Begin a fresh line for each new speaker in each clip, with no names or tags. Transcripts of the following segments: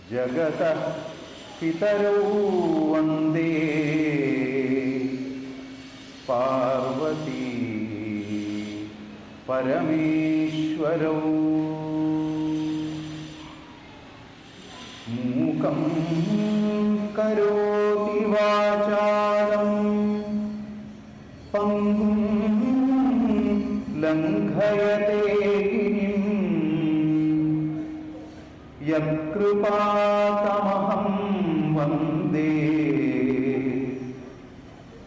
ജഗതഃ പിതരൗ വന്ദേ പാർവതീ പരമേശ്വരൗ. മൂകം കരോതി വാചാലം പങ്കും ലംഘയതേ ഗിരിം യത്കൃപാതമഹം വന്ദേ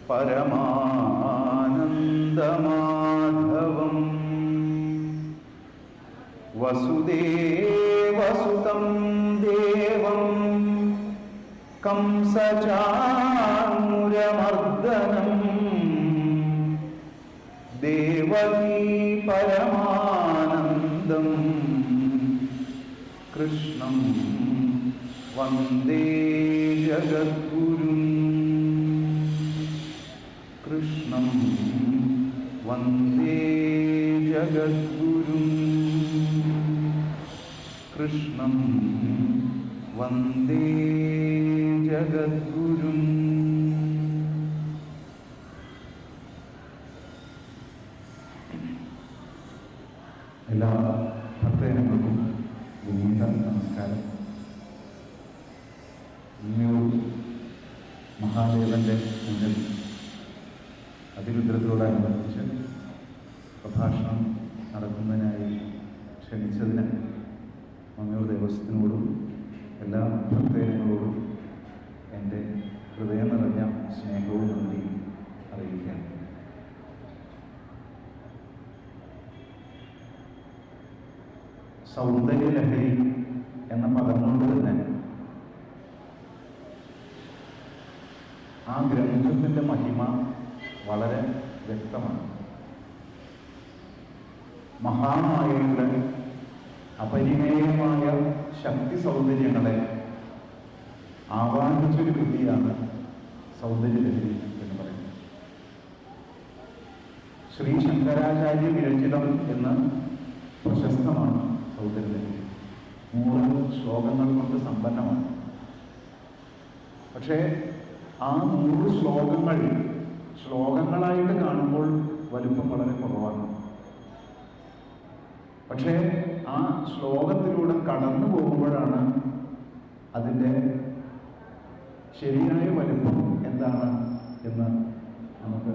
പരമാനന്ദമാധവം. വസുദേവസുതം ദേവം കംസചാണൂരമർദ്ദനം ദേവകീ പരമാനന്ദം കൃഷ്ണം വന്ദേ ജഗദ്ഗുരും. കൃഷ്ണം വന്ദേ ജഗദ്ഗുരും. കൃഷ്ണം വന്ദേ ജഗദ്ഗുരും. എല്ലാ ഭക്തജനങ്ങൾക്കും വിനീത നമസ്കാരം. ഇന്നൊരു മഹാദേവന്റെ മുന്നിൽ അതിരുദ്രത്തോടനുബന്ധിച്ച് പ്രഭാഷണം നടത്തുന്നതിനായി ക്ഷണിച്ചതിന് മങ്ങൂർ ദേവസ്വത്തിനോടും എല്ലാ ഭക്തജനങ്ങളോടും എൻ്റെ ഹൃദയം നിറഞ്ഞ സ്നേഹവും നന്ദിയും അറിയിക്കുകയാണ്. സൗന്ദര്യലഹരി എന്ന പദം കൊണ്ട് തന്നെ ആ ഗ്രന്ഥത്തിൻ്റെ മഹിമ വളരെ വ്യക്തമാണ്. മഹാമായയുടെ അപരിമേയമായ ശക്തി സൗന്ദര്യങ്ങളെ ആവാഹിച്ചൊരു കൃതിയാണ് സൗന്ദര്യലഹരി എന്ന് പറയുന്നത്. ശ്രീ ശങ്കരാചാര്യ വിരചിതം എന്ന് പ്രശസ്തമാണ് സൗന്ദര്യലഹരി. 100 ശ്ലോകങ്ങൾ കൊണ്ട് സമ്പന്നമാണ്. പക്ഷേ ആ 100 ശ്ലോകങ്ങൾ ശ്ലോകങ്ങളായിട്ട് കാണുമ്പോൾ വലുപ്പം വളരെ കുറവാണ്. പക്ഷേ ആ ശ്ലോകത്തിലൂടെ കടന്നു പോകുമ്പോഴാണ് അതിൻ്റെ ശരിയായ വലുപ്പം എന്താണ് എന്ന് നമുക്ക്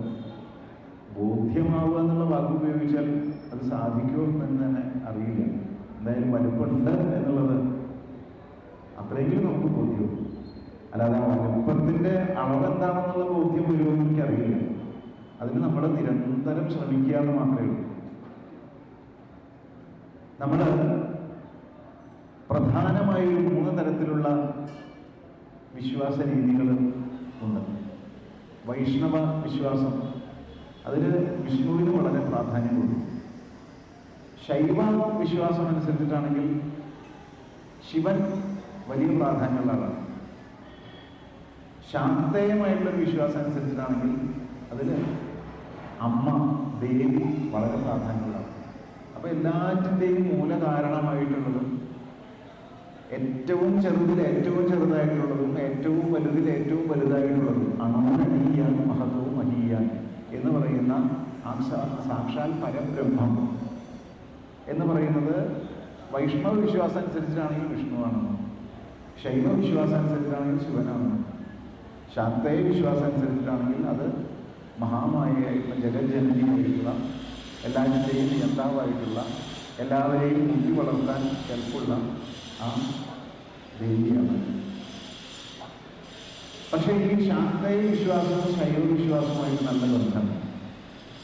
ബോധ്യമാവുക എന്നുള്ള വാക്ക് ഉപയോഗിച്ചാൽ അത് സാധിക്കുമോ എന്ന് തന്നെ അറിയില്ല. എന്തായാലും വലുപ്പമുണ്ട് എന്നുള്ളത് അത്രയെങ്കിലും നമുക്ക് ബോധ്യവും. അല്ലാതെ ആ വലുപ്പത്തിൻ്റെ അളവ് എന്താണെന്നുള്ള ബോധ്യം വരുമെന്ന് എനിക്കറിയില്ല. അതിന് നമ്മൾ നിരന്തരം ശ്രമിക്കുക എന്ന് മാത്രമേ ഉള്ളൂ. നമ്മൾ പ്രധാനമായി 3 തരത്തിലുള്ള വിശ്വാസ രീതികൾ ഉണ്ട്. വൈഷ്ണവ വിശ്വാസം, അതിൽ വിഷ്ണുവിന് വളരെ പ്രാധാന്യം കൊടുക്കും. ശൈവ വിശ്വാസം അനുസരിച്ചിട്ടാണെങ്കിൽ ശിവൻ വലിയ പ്രാധാന്യമുള്ള ആളാണ്. ശാക്തേയമായിട്ടുള്ള വിശ്വാസം അനുസരിച്ചിട്ടാണെങ്കിൽ അതിൽ അമ്മ ദേവി വളരെ പ്രാധാന്യമുള്ളതാണ്. അപ്പോൾ എല്ലാറ്റിൻ്റെയും മൂലകാരണമായിട്ടുള്ളതും ഏറ്റവും ചെറുതിൽ ഏറ്റവും ചെറുതായിട്ടുള്ളതും ഏറ്റവും വലുതിൽ ഏറ്റവും വലുതായിട്ടുള്ളതും അണോരണീയാൻ മഹത്വവും മഹീയാൻ എന്ന് പറയുന്ന ആ സാക്ഷാൽ പരബ്രഹ്മം എന്ന് പറയുന്നത് വൈഷ്ണവ വിശ്വാസം അനുസരിച്ചിട്ടാണെങ്കിൽ വിഷ്ണുവാണെന്ന്, ശൈവ വിശ്വാസം അനുസരിച്ചിട്ടാണെങ്കിൽ ശിവനാണെന്ന്, ശാക്തേയ വിശ്വാസം അനുസരിച്ചിട്ടാണെങ്കിൽ അത് മഹാമായയായിട്ടുള്ള ജഗജ്ജനനിയായിട്ടുള്ള എല്ലാറ്റിൻ്റെയും നിയന്താവായിട്ടുള്ള എല്ലാവരെയും മുറ്റി വളർത്താൻ കെൽപ്പുള്ള ആ ദേവിയാണ്. പക്ഷേ ഈ ശാക്തേയ വിശ്വാസവും ശൈവ വിശ്വാസവുമായിട്ട് നല്ല ബന്ധം.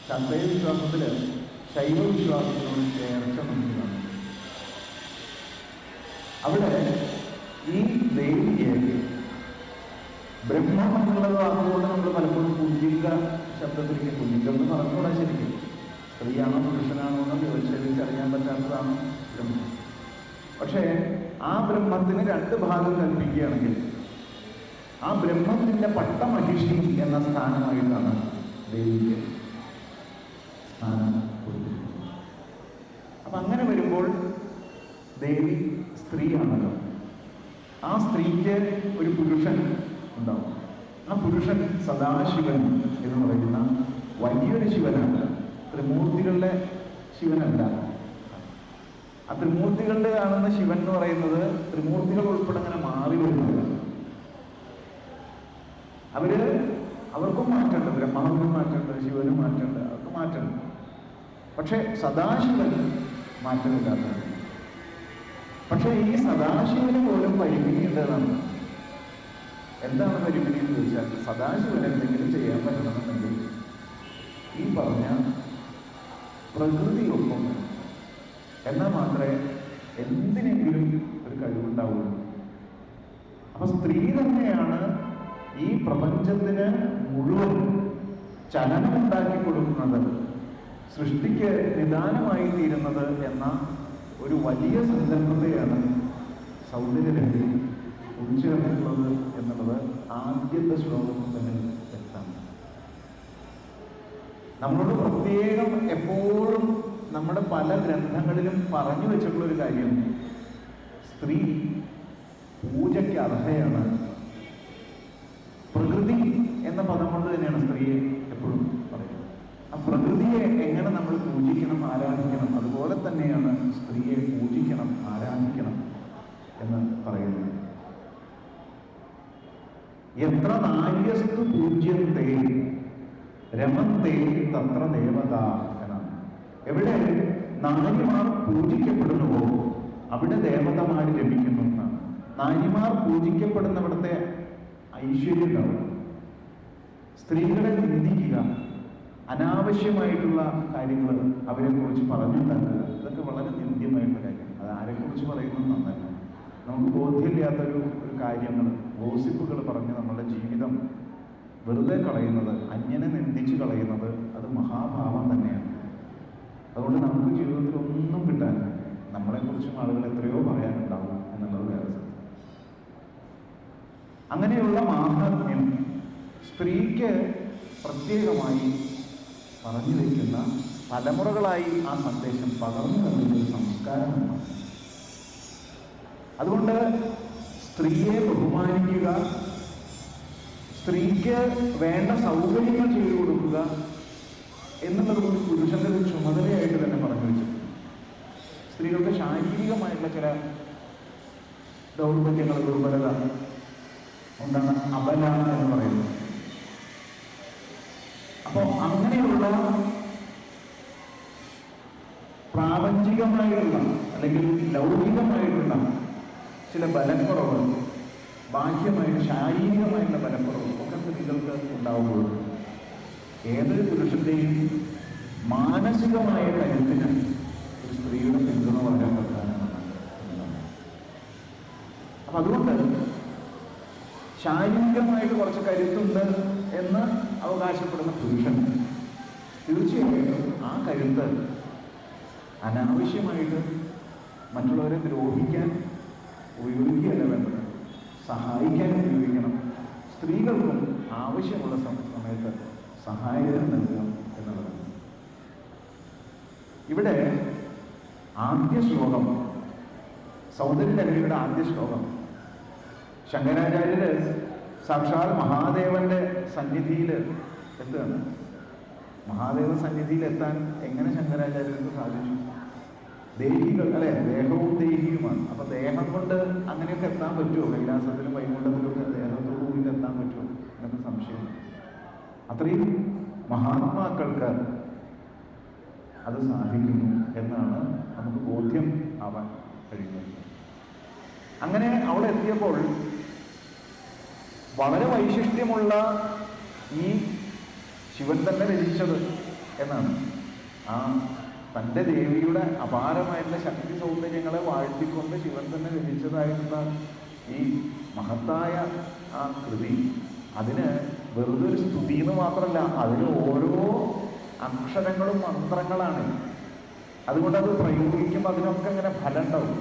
ശാക്തേയ വിശ്വാസത്തിൽ ശൈവ വിശ്വാസത്തിനോട് ചേർച്ച മനസ്സിലാണ്. അവിടെ ഈ ദേവിയെ ബ്രഹ്മം എന്നുള്ളത് അതുകൊണ്ട് നമ്മൾ പലപ്പോഴും പുല്ലിംഗ ശബ്ദത്തിലേക്ക് പുല്ലിംഗം എന്ന് പറഞ്ഞുകൂടാ. ശരിക്കും സ്ത്രീയാണോ പുരുഷനാണോ എന്ന് ചോദിച്ചറിയാൻ പറ്റാത്തതാണ് ബ്രഹ്മം. പക്ഷേ ആ ബ്രഹ്മത്തിന് 2 ഭാഗം കൽപ്പിക്കുകയാണെങ്കിൽ ആ ബ്രഹ്മത്തിൻ്റെ പട്ടമഹിഷി എന്ന സ്ഥാനമായിട്ടാണ് ദേവിക്ക് സ്ഥാനം കൊടുത്തിരിക്കുന്നത്. അപ്പം അങ്ങനെ വരുമ്പോൾ ദേവി സ്ത്രീയാണല്ലോ. ആ സ്ത്രീക്ക് ഒരു പുരുഷൻ ഉണ്ടാവും. ആ പുരുഷൻ സദാശിവൻ എന്ന് പറയുന്ന വലിയൊരു ശിവനാണ്, ത്രിമൂർത്തികളുടെ ശിവനല്ല. ആ ത്രിമൂർത്തികളുടെ കാണുന്ന ശിവൻ എന്ന് പറയുന്നത് ത്രിമൂർത്തികൾ ഉൾപ്പെടെ അങ്ങനെ മാറി വരുന്നത്. അവർക്കും മാറ്റമുണ്ട്, ബ്രഹ്മാവിനും മാറ്റമുണ്ട്, ശിവനും മാറ്റമുണ്ട്, അവർക്ക് മാറ്റമുണ്ട്. പക്ഷെ സദാശിവൻ മാറ്റമില്ലാത്തതാണ്. പക്ഷെ ഈ സദാശിവന് പോലും പരിമിതി ഉണ്ടെന്നാണ്. എന്താണ് പരിമിതി എന്ന് ചോദിച്ചാൽ, സദാശിവൻ എന്തെങ്കിലും ചെയ്യാൻ പറ്റണമെന്നുണ്ടെങ്കിൽ ഈ പറഞ്ഞ പ്രകൃതി ഒപ്പം എന്നാൽ മാത്രമേ എന്തിനെങ്കിലും ഒരു കഴിവുണ്ടാവുള്ളൂ. അപ്പൊ സ്ത്രീ തന്നെയാണ് ഈ പ്രപഞ്ചത്തിന് മുഴുവൻ ചലനമുണ്ടാക്കി കൊടുക്കുന്നത്, സൃഷ്ടിക്ക് നിദാനമായി തീരുന്നത് എന്ന ഒരു വലിയ സങ്കല്പതയാണ് സൗന്ദര്യലഹരി ഉൾച്ചേർന്നിട്ടുള്ളത് എന്നുള്ളത് ആദ്യത്തെ ശ്ലോകത്തിൽ തന്നെ വ്യക്തമാണ്. നമ്മളോട് പ്രത്യേകം എപ്പോഴും നമ്മുടെ പല ഗ്രന്ഥങ്ങളിലും പറഞ്ഞു വെച്ചിട്ടുള്ള ഒരു കാര്യം, സ്ത്രീ പൂജയ്ക്ക് അർഹയാണ്. പ്രകൃതി എന്ന പദം കൊണ്ട് തന്നെയാണ് സ്ത്രീയെ എപ്പോഴും പറയുന്നത്. ആ പ്രകൃതിയെ എങ്ങനെ നമ്മൾ പൂജിക്കണം, ആരാധിക്കണം, അതുപോലെ തന്നെയാണ് സ്ത്രീയെ പൂജിക്കണം, ആരാധിക്കണം എന്ന് പറയുന്നത്. എത്ര നാര്യസ്തു പൂജ്യത്തെ രമന്തേ തത്ര ദേവത എന്നാണ്. എവിടെ നാരിമാർ പൂജിക്കപ്പെടുന്നുവോ അവിടെ ദേവതമാർ ലഭിക്കുന്നു എന്നാണ്. നാരിമാർ പൂജിക്കപ്പെടുന്നവിടത്തെ ഐശ്വര്യം ഉണ്ടാവും. സ്ത്രീകളെ നിന്ദിക്കുക, അനാവശ്യമായിട്ടുള്ള കാര്യങ്ങൾ അവരെ കുറിച്ച് പറഞ്ഞുണ്ടാക്കുക, ഇതൊക്കെ വളരെ നിന്ദ്യമായിട്ടുള്ള കാര്യം. അത് ആരെക്കുറിച്ച് പറയുന്നത് നന്നല്ല. നമുക്ക് ബോധ്യമില്ലാത്തൊരു കാര്യങ്ങൾ, ഗോസിപ്പുകൾ പറഞ്ഞ് നമ്മളുടെ ജീവിതം വെറുതെ കളയുന്നത്, അന്യനെ നിന്ദിച്ച് കളയുന്നത്, അത് മഹാഭാവം തന്നെയാണ്. അതുകൊണ്ട് നമുക്ക് ജീവിതത്തിൽ ഒന്നും കിട്ടാനില്ല. നമ്മളെക്കുറിച്ചും ആളുകൾ എത്രയോ പറയാനുണ്ടാവും എന്നുള്ളത് വേറെ സത്യം. അങ്ങനെയുള്ള മാഹാത്മ്യം സ്ത്രീക്ക് പ്രത്യേകമായി പറഞ്ഞു വയ്ക്കുന്ന, തലമുറകളായി ആ സന്ദേശം പകർന്നു നൽകുന്ന ഒരു സംസ്കാരമാണ്. അതുകൊണ്ട് സ്ത്രീയെ ബഹുമാനിക്കുക, സ്ത്രീക്ക് വേണ്ട സൗകര്യങ്ങൾ ചെയ്തു കൊടുക്കുക എന്നുള്ളത് ഒരു പുരുഷന്റെ ഒരു ചുമതലയായിട്ട് തന്നെ പറഞ്ഞു വെച്ചിട്ടുണ്ട്. സ്ത്രീകൾക്ക് ശാരീരികമായിട്ടുള്ള ചില ദൗർബല്യങ്ങൾ, ദുർബലത എന്താണ് അബല എന്ന് പറയുന്നത്. അപ്പോൾ അങ്ങനെയുള്ള പ്രാപഞ്ചികമായിട്ടുള്ള അല്ലെങ്കിൽ ലൗകികമായിട്ടുള്ള ചില ബലക്കുറവ്, ബാഹ്യമായിട്ട് ശാരീരികമായിട്ടുള്ള ബലക്കുറവ് ഒക്കെ സ്ത്രീകൾക്ക് ഉണ്ടാവുമ്പോൾ ഏതൊരു പുരുഷന്റെയും മാനസികമായ കരുത്തിന് ഒരു സ്ത്രീയുടെ പിന്തുണ വളരെ പ്രധാനമാണ്. അപ്പൊ അതുകൊണ്ട് ശാരീരികമായിട്ട് കുറച്ച് കരുത്തുണ്ട് എന്ന് അവകാശപ്പെടുന്ന പുരുഷൻ തീർച്ചയായിട്ടും ആ കരുത്ത് അനാവശ്യമായിട്ട് മറ്റുള്ളവരെ ദ്രോഹിക്കാൻ ഉപയോഗിക്കുകയല്ല വേണ്ടത്, സഹായിക്കാൻ ഉപയോഗിക്കണം. സ്ത്രീകൾക്കും ആവശ്യമുള്ള സമയത്ത് സഹായം നൽകുക എന്നുള്ളതാണ്. ഇവിടെ ആദ്യ ശ്ലോകം, സൗന്ദര്യലഹരിയുടെ ആദ്യ ശ്ലോകം, ശങ്കരാചാര്യര് സാക്ഷാൽ മഹാദേവന്റെ സന്നിധിയിൽ എത്തുകയാണ്. മഹാദേവ സന്നിധിയിൽ എത്താൻ എങ്ങനെ ശങ്കരാചാര്യർക്ക് സാധിച്ചു? ദേഹികൾ അല്ലെ, ദേഹവും ദേഹിയുമാണ്. അപ്പൊ ദേഹം കൊണ്ട് അങ്ങനെയൊക്കെ എത്താൻ പറ്റുമോ? കൈലാസത്തിലും വൈകുണ്ഠത്തിലും ഒക്കെ ദേഹത്തോടു കൂടി എത്താൻ പറ്റുമോ എന്നൊക്കെ സംശയം. അത്രയും മഹാത്മാക്കൾക്ക് അത് സാധിക്കുന്നു എന്നാണ് നമുക്ക് ബോധ്യം ആവാൻ കഴിയുന്നത്. അങ്ങനെ അവിടെ എത്തിയപ്പോൾ വളരെ വൈശിഷ്ട്യമുള്ള ഈ ശിവൻ തന്നെ രചിച്ചത് എന്നാണ്. ആ തൻ്റെ ദേവിയുടെ അപാരമായിട്ടുള്ള ശക്തി സൗന്ദര്യങ്ങളെ വാഴ്ത്തിക്കൊണ്ട് ശിവൻ തന്നെ രചിച്ചതായിട്ടുള്ള ഈ മഹത്തായ ആ കൃതി, അതിന് വെറുതെ ഒരു സ്തുതി എന്ന് മാത്രമല്ല, അതിൽ ഓരോ അക്ഷരങ്ങളും മന്ത്രങ്ങളാണ്. അതുകൊണ്ട് അത് പ്രയോഗിക്കുമ്പോൾ അതിനൊക്കെ ഇങ്ങനെ ഫലം ഉണ്ടാവും.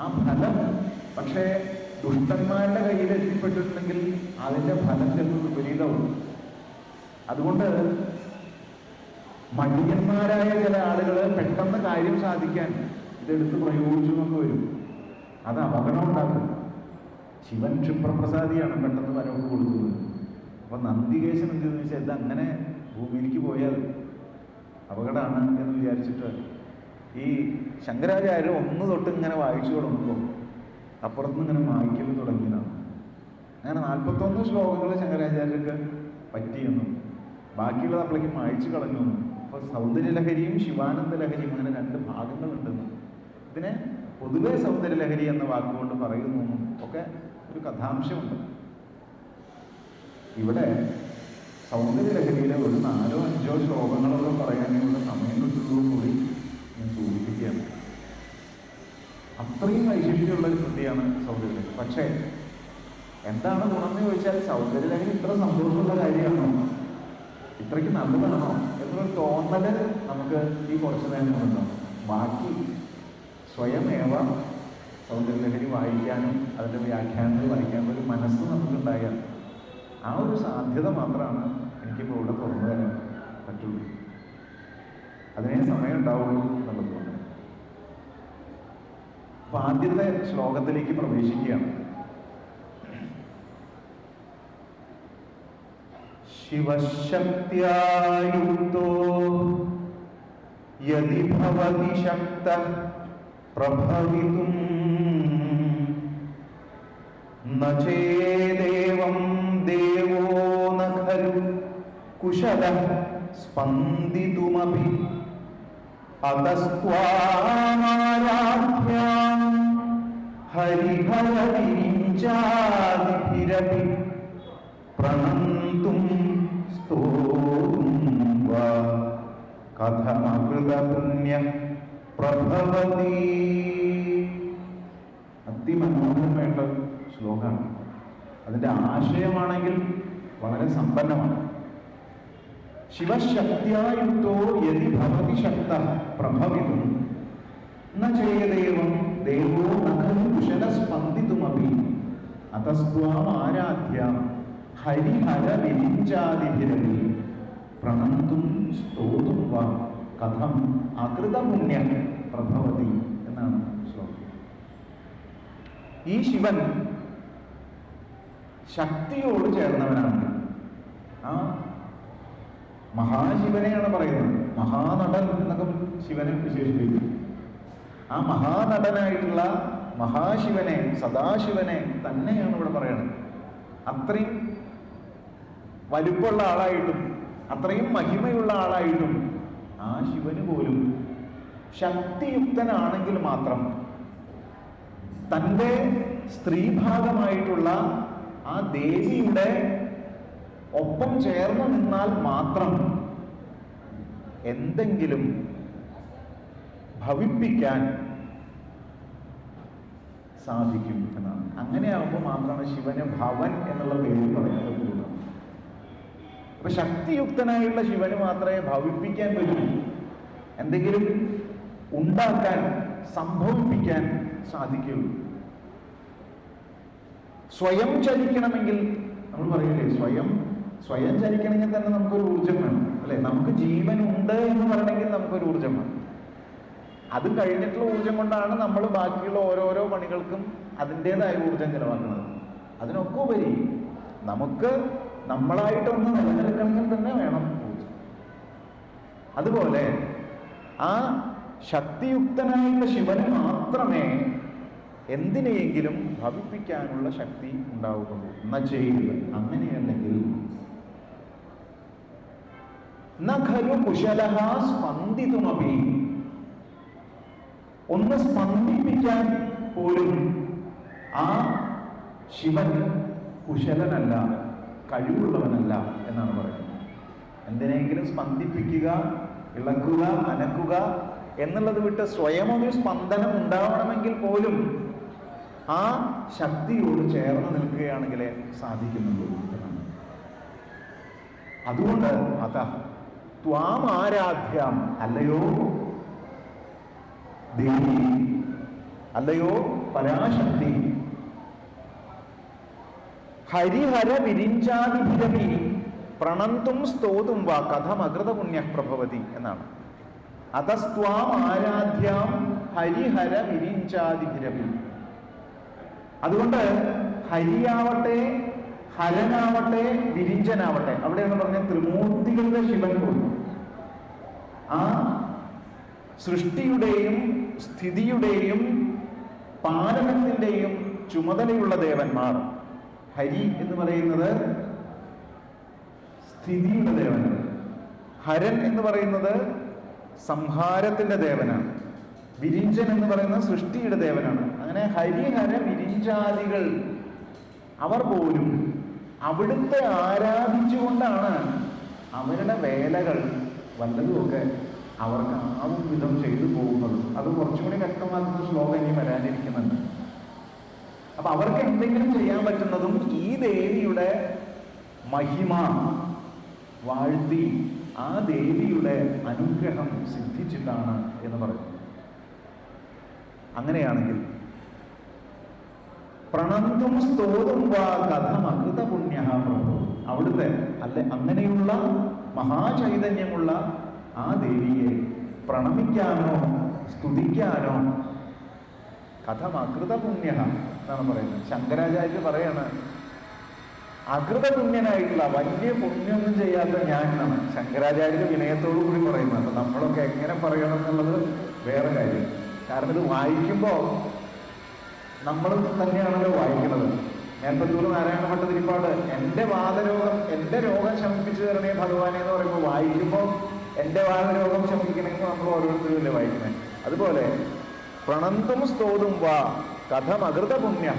ആ ഫലം പക്ഷേ ദുഷ്ടന്മാരുടെ കയ്യിൽ എത്തിപ്പെട്ടിട്ടുണ്ടെങ്കിൽ അതിൻ്റെ ഫലം ചെന്ന് വിപരീതവും. അതുകൊണ്ട് മടിയന്മാരായ ചില ആളുകൾ പെട്ടെന്ന് കാര്യം സാധിക്കാൻ ഇതെടുത്ത് പ്രയോഗിച്ചു എന്നൊക്കെ വരും. അത് അപകടം ഉണ്ടാക്കും. ശിവൻ ക്ഷിപ്രപ്രസാദിയാണ്, പെട്ടെന്ന് വരവ് കൊടുത്തത്. അപ്പൊ നന്ദികേശൻ എന്ത് ചെയ്തെന്ന് വെച്ചാൽ ഇതങ്ങനെ ഭൂമിയിലേക്ക് പോയാൽ അപകടമാണ് എന്ന് വിചാരിച്ചിട്ട് ഈ ശങ്കരാചാര്യർ ഒന്ന് തൊട്ട് ഇങ്ങനെ വായിച്ചു തുടങ്ങുമ്പോൾ അപ്പുറത്തുനിന്ന് ഇങ്ങനെ വായിക്കൽ തുടങ്ങിയതാണ്. അങ്ങനെ 41 ശ്ലോകങ്ങൾ ശങ്കരാചാര്യർക്ക് പറ്റിയെന്നും ബാക്കിയുള്ളത് അപ്പോഴേക്കും വായിച്ചു കളഞ്ഞു. അപ്പോൾ സൗന്ദര്യലഹരിയും ശിവാനന്ദ ലഹരിയും അങ്ങനെ 2 ഭാഗങ്ങളുണ്ടെന്നും ഇതിനെ പൊതുവെ സൗന്ദര്യലഹരി എന്ന വാക്കുകൊണ്ട് പറയുന്നു ഒക്കെ ഒരു കഥാംശമുണ്ട്. ഇവിടെ സൗന്ദര്യലഹരിയിലെ ഒരു 4ഓ 5ഓ ശ്ലോകങ്ങളൊക്കെ പറയാനുള്ള സമയം കിട്ടുന്നതോടുകൂടി ഞാൻ സൂചിപ്പിക്കുകയാണ്. അത്രയും വൈശിഷ്ട്യമുള്ള ഒരു കൃതിയാണ് സൗന്ദര്യലഹരി. പക്ഷേ എന്താണ് ഗുണമെന്ന് ചോദിച്ചാൽ സൗന്ദര്യലഹരി ഇത്ര സന്തോഷമുള്ള കാര്യമാണോ, ഇത്രയ്ക്ക് നല്ലതാണോ എന്നൊരു തോന്നല് നമുക്ക് ഈ കുറച്ച് നേരം ഉണ്ടാവും. ബാക്കി സ്വയമേവ സൗന്ദര്യലഹരി വായിക്കാനും അതിൻ്റെ വ്യാഖ്യാനങ്ങൾ വായിക്കാനും ഒരു മനസ്സ് നമുക്കുണ്ടായാൽ ആ ഒരു സാധ്യത മാത്രമാണ് എനിക്കിപ്പോൾ ഇവിടെ തുറന്നു തരാൻ പറ്റുള്ളൂ. അതിനേ സമയം ഉണ്ടാവുള്ളൂ എന്നുള്ളതുകൊണ്ട്. അപ്പൊ ആദ്യത്തെ ശ്ലോകത്തിലേക്ക് പ്രവേശിക്കുകയാണ്. ശിവശക്ത്യായുക്തോ യദി ഭവതി ശക്തഃ പ്രഭവിതും ന ചേദേവം ദേവോ ന ഖലു കുശലഃ സ്പന്ദിതുമപി അതസ്ത്വാമാരാധ്യാം ഹരിഹരവിരിഞ്ചാദിഭിരപി പ്രണന്തും സ്തോതും വാ കഥമകൃതപുണ്യ പ്രഭവതി. അതിമനോഹരമായിട്ടുള്ള ശ്ലോകമാണ്. അതിൻ്റെ ആശയമാണെങ്കിൽ വളരെ സമ്പന്നമാണ്. ശിവശക്തിയായുക്തോ യദി ഭവതി ശക്തഃ പ്രഭവിതും ന ചേദേവം ദേവോ ന ഖലു കുശലഃ സ്പന്ദിതുമപി അതസ്ത്വാം ആരാധ്യാം ഹരിഹര വിരിഞ്ചാദിഭിരപി പ്രണന്തും സ്തോതും വാ കഥം അകൃതപുണ്യം പ്രഭവതി എന്നാണ് ശ്ലോകം. ഈ ശിവൻ ശക്തിയോട് ചേർന്നവനാണ്. ആ മഹാശിവനെയാണ് പറയുന്നത്. മഹാനടൻ എന്നൊക്കെ ശിവനെ വിശേഷിപ്പിക്കും. ആ മഹാനടനായിട്ടുള്ള മഹാശിവനെ, സദാശിവനെ തന്നെയാണ് ഇവിടെ പറയുന്നത്. അത്രയും വലുപ്പമുള്ള ആളായിട്ടും അത്രയും മഹിമയുള്ള ആളായിട്ടും ആ ശിവന് പോലും ശക്തിയുക്തനാണെങ്കിൽ മാത്രം തൻ്റെ സ്ത്രീഭാഗമായിട്ടുള്ള ആ ദേവിയുടെ ഒപ്പം ചേർന്ന് നിന്നാൽ മാത്രം എന്തെങ്കിലും ഭവിപ്പിക്കാൻ സാധിക്കും എന്നാണ്. അങ്ങനെയാകുമ്പോൾ മാത്രമാണ് ശിവന് ഭവൻ എന്നുള്ള പേര് പറയാൻ പറ്റുള്ളൂ. അപ്പൊ ശക്തിയുക്തനായുള്ള ശിവന് മാത്രമേ ഭവിപ്പിക്കാൻ പറ്റൂ, എന്തെങ്കിലും ഉണ്ടാക്കാൻ, സംഭവിപ്പിക്കാൻ സാധിക്കുള്ളൂ. സ്വയം ചലിക്കണമെങ്കിൽ നമ്മൾ പറയില്ലേ, സ്വയം ചലിക്കണമെങ്കിൽ തന്നെ നമുക്കൊരു ഊർജം വേണം അല്ലെ? നമുക്ക് ജീവൻ ഉണ്ട് എന്ന് പറയണമെങ്കിൽ നമുക്കൊരു ഊർജം വേണം. അത് കഴിഞ്ഞിട്ടുള്ള ഊർജം കൊണ്ടാണ് നമ്മൾ ബാക്കിയുള്ള ഓരോരോ പണികൾക്കും അതിൻ്റെതായ ഊർജം ചെലവാക്കുന്നത്. അതിനൊക്കെ ഉപരി നമുക്ക് നമ്മളായിട്ടൊന്ന് നിലനിൽക്കണമെങ്കിൽ തന്നെ വേണം ഊർജം. അതുപോലെ ആ ശക്തിയുക്തനായുള്ള ശിവന് മാത്രമേ എന്തിനെയെങ്കിലും ഭവിപ്പിക്കാനുള്ള ശക്തി ഉണ്ടാവുകയുള്ളൂ. ന ചെയ്യുക, അങ്ങനെയല്ലെങ്കിൽ ന ഖലു കുശലഃ സ്പന്ദിതുമപി, ഒന്ന് സ്പന്ദിപ്പിക്കാൻ പോലും ആ ശിവൻ കുശലനല്ല, കഴിവുള്ളവനല്ല എന്നാണ് പറയുന്നത്. എന്തിനെങ്കിലും സ്പന്ദിപ്പിക്കുക, ഇളക്കുക, അനക്കുക എന്നുള്ളത് വിട്ട് സ്വയം ഒരു സ്പന്ദനം ഉണ്ടാവണമെങ്കിൽ പോലും ആ ശക്തിയോട് ചേർന്ന് നിൽക്കുകയാണെങ്കിലേ സാധിക്കുന്നുള്ളൂ എന്നാണ്. അതുകൊണ്ട് ത്വാം ആരാധ്യം, അല്ലയോ ദേവി, അല്ലയോ പരാശക്തി, ഹരിഹര വിരിഞ്ചാദിഭിരപി പ്രണന്തും സ്തോതും വാ കഥമകൃത പുണ്യ പ്രഭവതി എന്നാണ്. അതസ്ത്വാം ആരാധ്യാം ഹരിഹര വിരിഞ്ചാദിഭിരപി. അതുകൊണ്ട് ഹരിയാവട്ടെ, ഹരനാവട്ടെ, വിരിഞ്ചനാവട്ടെ, അവിടെയാണ് പറഞ്ഞ ത്രിമൂർത്തികളുടെ ശിവൻ പോലും ആ സൃഷ്ടിയുടെയും സ്ഥിതിയുടെയും പാലനത്തിൻ്റെയും ചുമതലയുള്ള ദേവന്മാർ. ഹരി എന്ന് പറയുന്നത് സ്ഥിതിയുടെ ദേവനാണ്, ഹരൻ എന്ന് പറയുന്നത് സംഹാരത്തിന്റെ ദേവനാണ്, വിരിഞ്ചൻ എന്ന് പറയുന്നത് സൃഷ്ടിയുടെ ദേവനാണ്. അങ്ങനെ ഹരിഹര വിരിഞ്ചാദികൾ അവർ പോലും അവിടുത്തെ ആരാധിച്ചുകൊണ്ടാണ് അവരുടെ വേലകൾ വല്ലതുമൊക്കെ അവർക്ക് ആവും വിധം ചെയ്തു പോകുന്നത്. അത് കുറച്ചുകൂടി വ്യക്തമാക്കുന്ന ശ്ലോകം ഇനി വരാനിരിക്കുന്നുണ്ട്. അപ്പൊ അവർക്ക് എന്തെങ്കിലും ചെയ്യാൻ പറ്റുന്നതും ഈ ദേവിയുടെ മഹിമ വാഴ്ത്തി ആ ദേവിയുടെ അനുഗ്രഹം സിദ്ധിച്ചിട്ടാണ് എന്ന് പറയുന്നു. അങ്ങനെയാണെങ്കിൽ പ്രണന്തും സ്തോതും വാ കഥമകൃത പുണ്യ പ്രഭു, അവിടുത്തെ അങ്ങനെയുള്ള മഹാചൈതന്യമുള്ള ആ ദേവിയെ പ്രണമിക്കാനോ സ്തുതിക്കാനോ കഥമകൃത പുണ്യ എന്നാണ് പറയുന്നത്. ശങ്കരാചാര്യ പറയാണ് അകൃത പുണ്യനായിട്ടുള്ള വലിയ പുണ്യമൊന്നും ചെയ്യാത്ത ഞാൻ എന്നാണ് ശങ്കരാചാര്യ വിനയത്തോടു കൂടി പറയുന്നത്. അപ്പൊ നമ്മളൊക്കെ എങ്ങനെ പറയണം എന്നുള്ളത് വേറെ കാര്യം. കാരണം ഇത് വായിക്കുമ്പോൾ നമ്മൾ തന്നെയാണല്ലോ വായിക്കുന്നത്. മേൽപ്പത്തൂർ നാരായണ ഭട്ടതിരിപ്പാട് എൻ്റെ വാദരോഗം, എൻ്റെ രോഗം ശമിപ്പിച്ചു തരണേ ഭഗവാനെ എന്ന് പറയുമ്പോൾ വായിക്കുമ്പോൾ എൻ്റെ വാദരോഗം ശമിപ്പിക്കണമെങ്കിൽ നമ്മൾ ഓരോരുത്തരും അല്ലേ വായിക്കുന്നത്. അതുപോലെ പ്രണന്തും സ്തോതും വാ കഥമകൃത പുണ്യ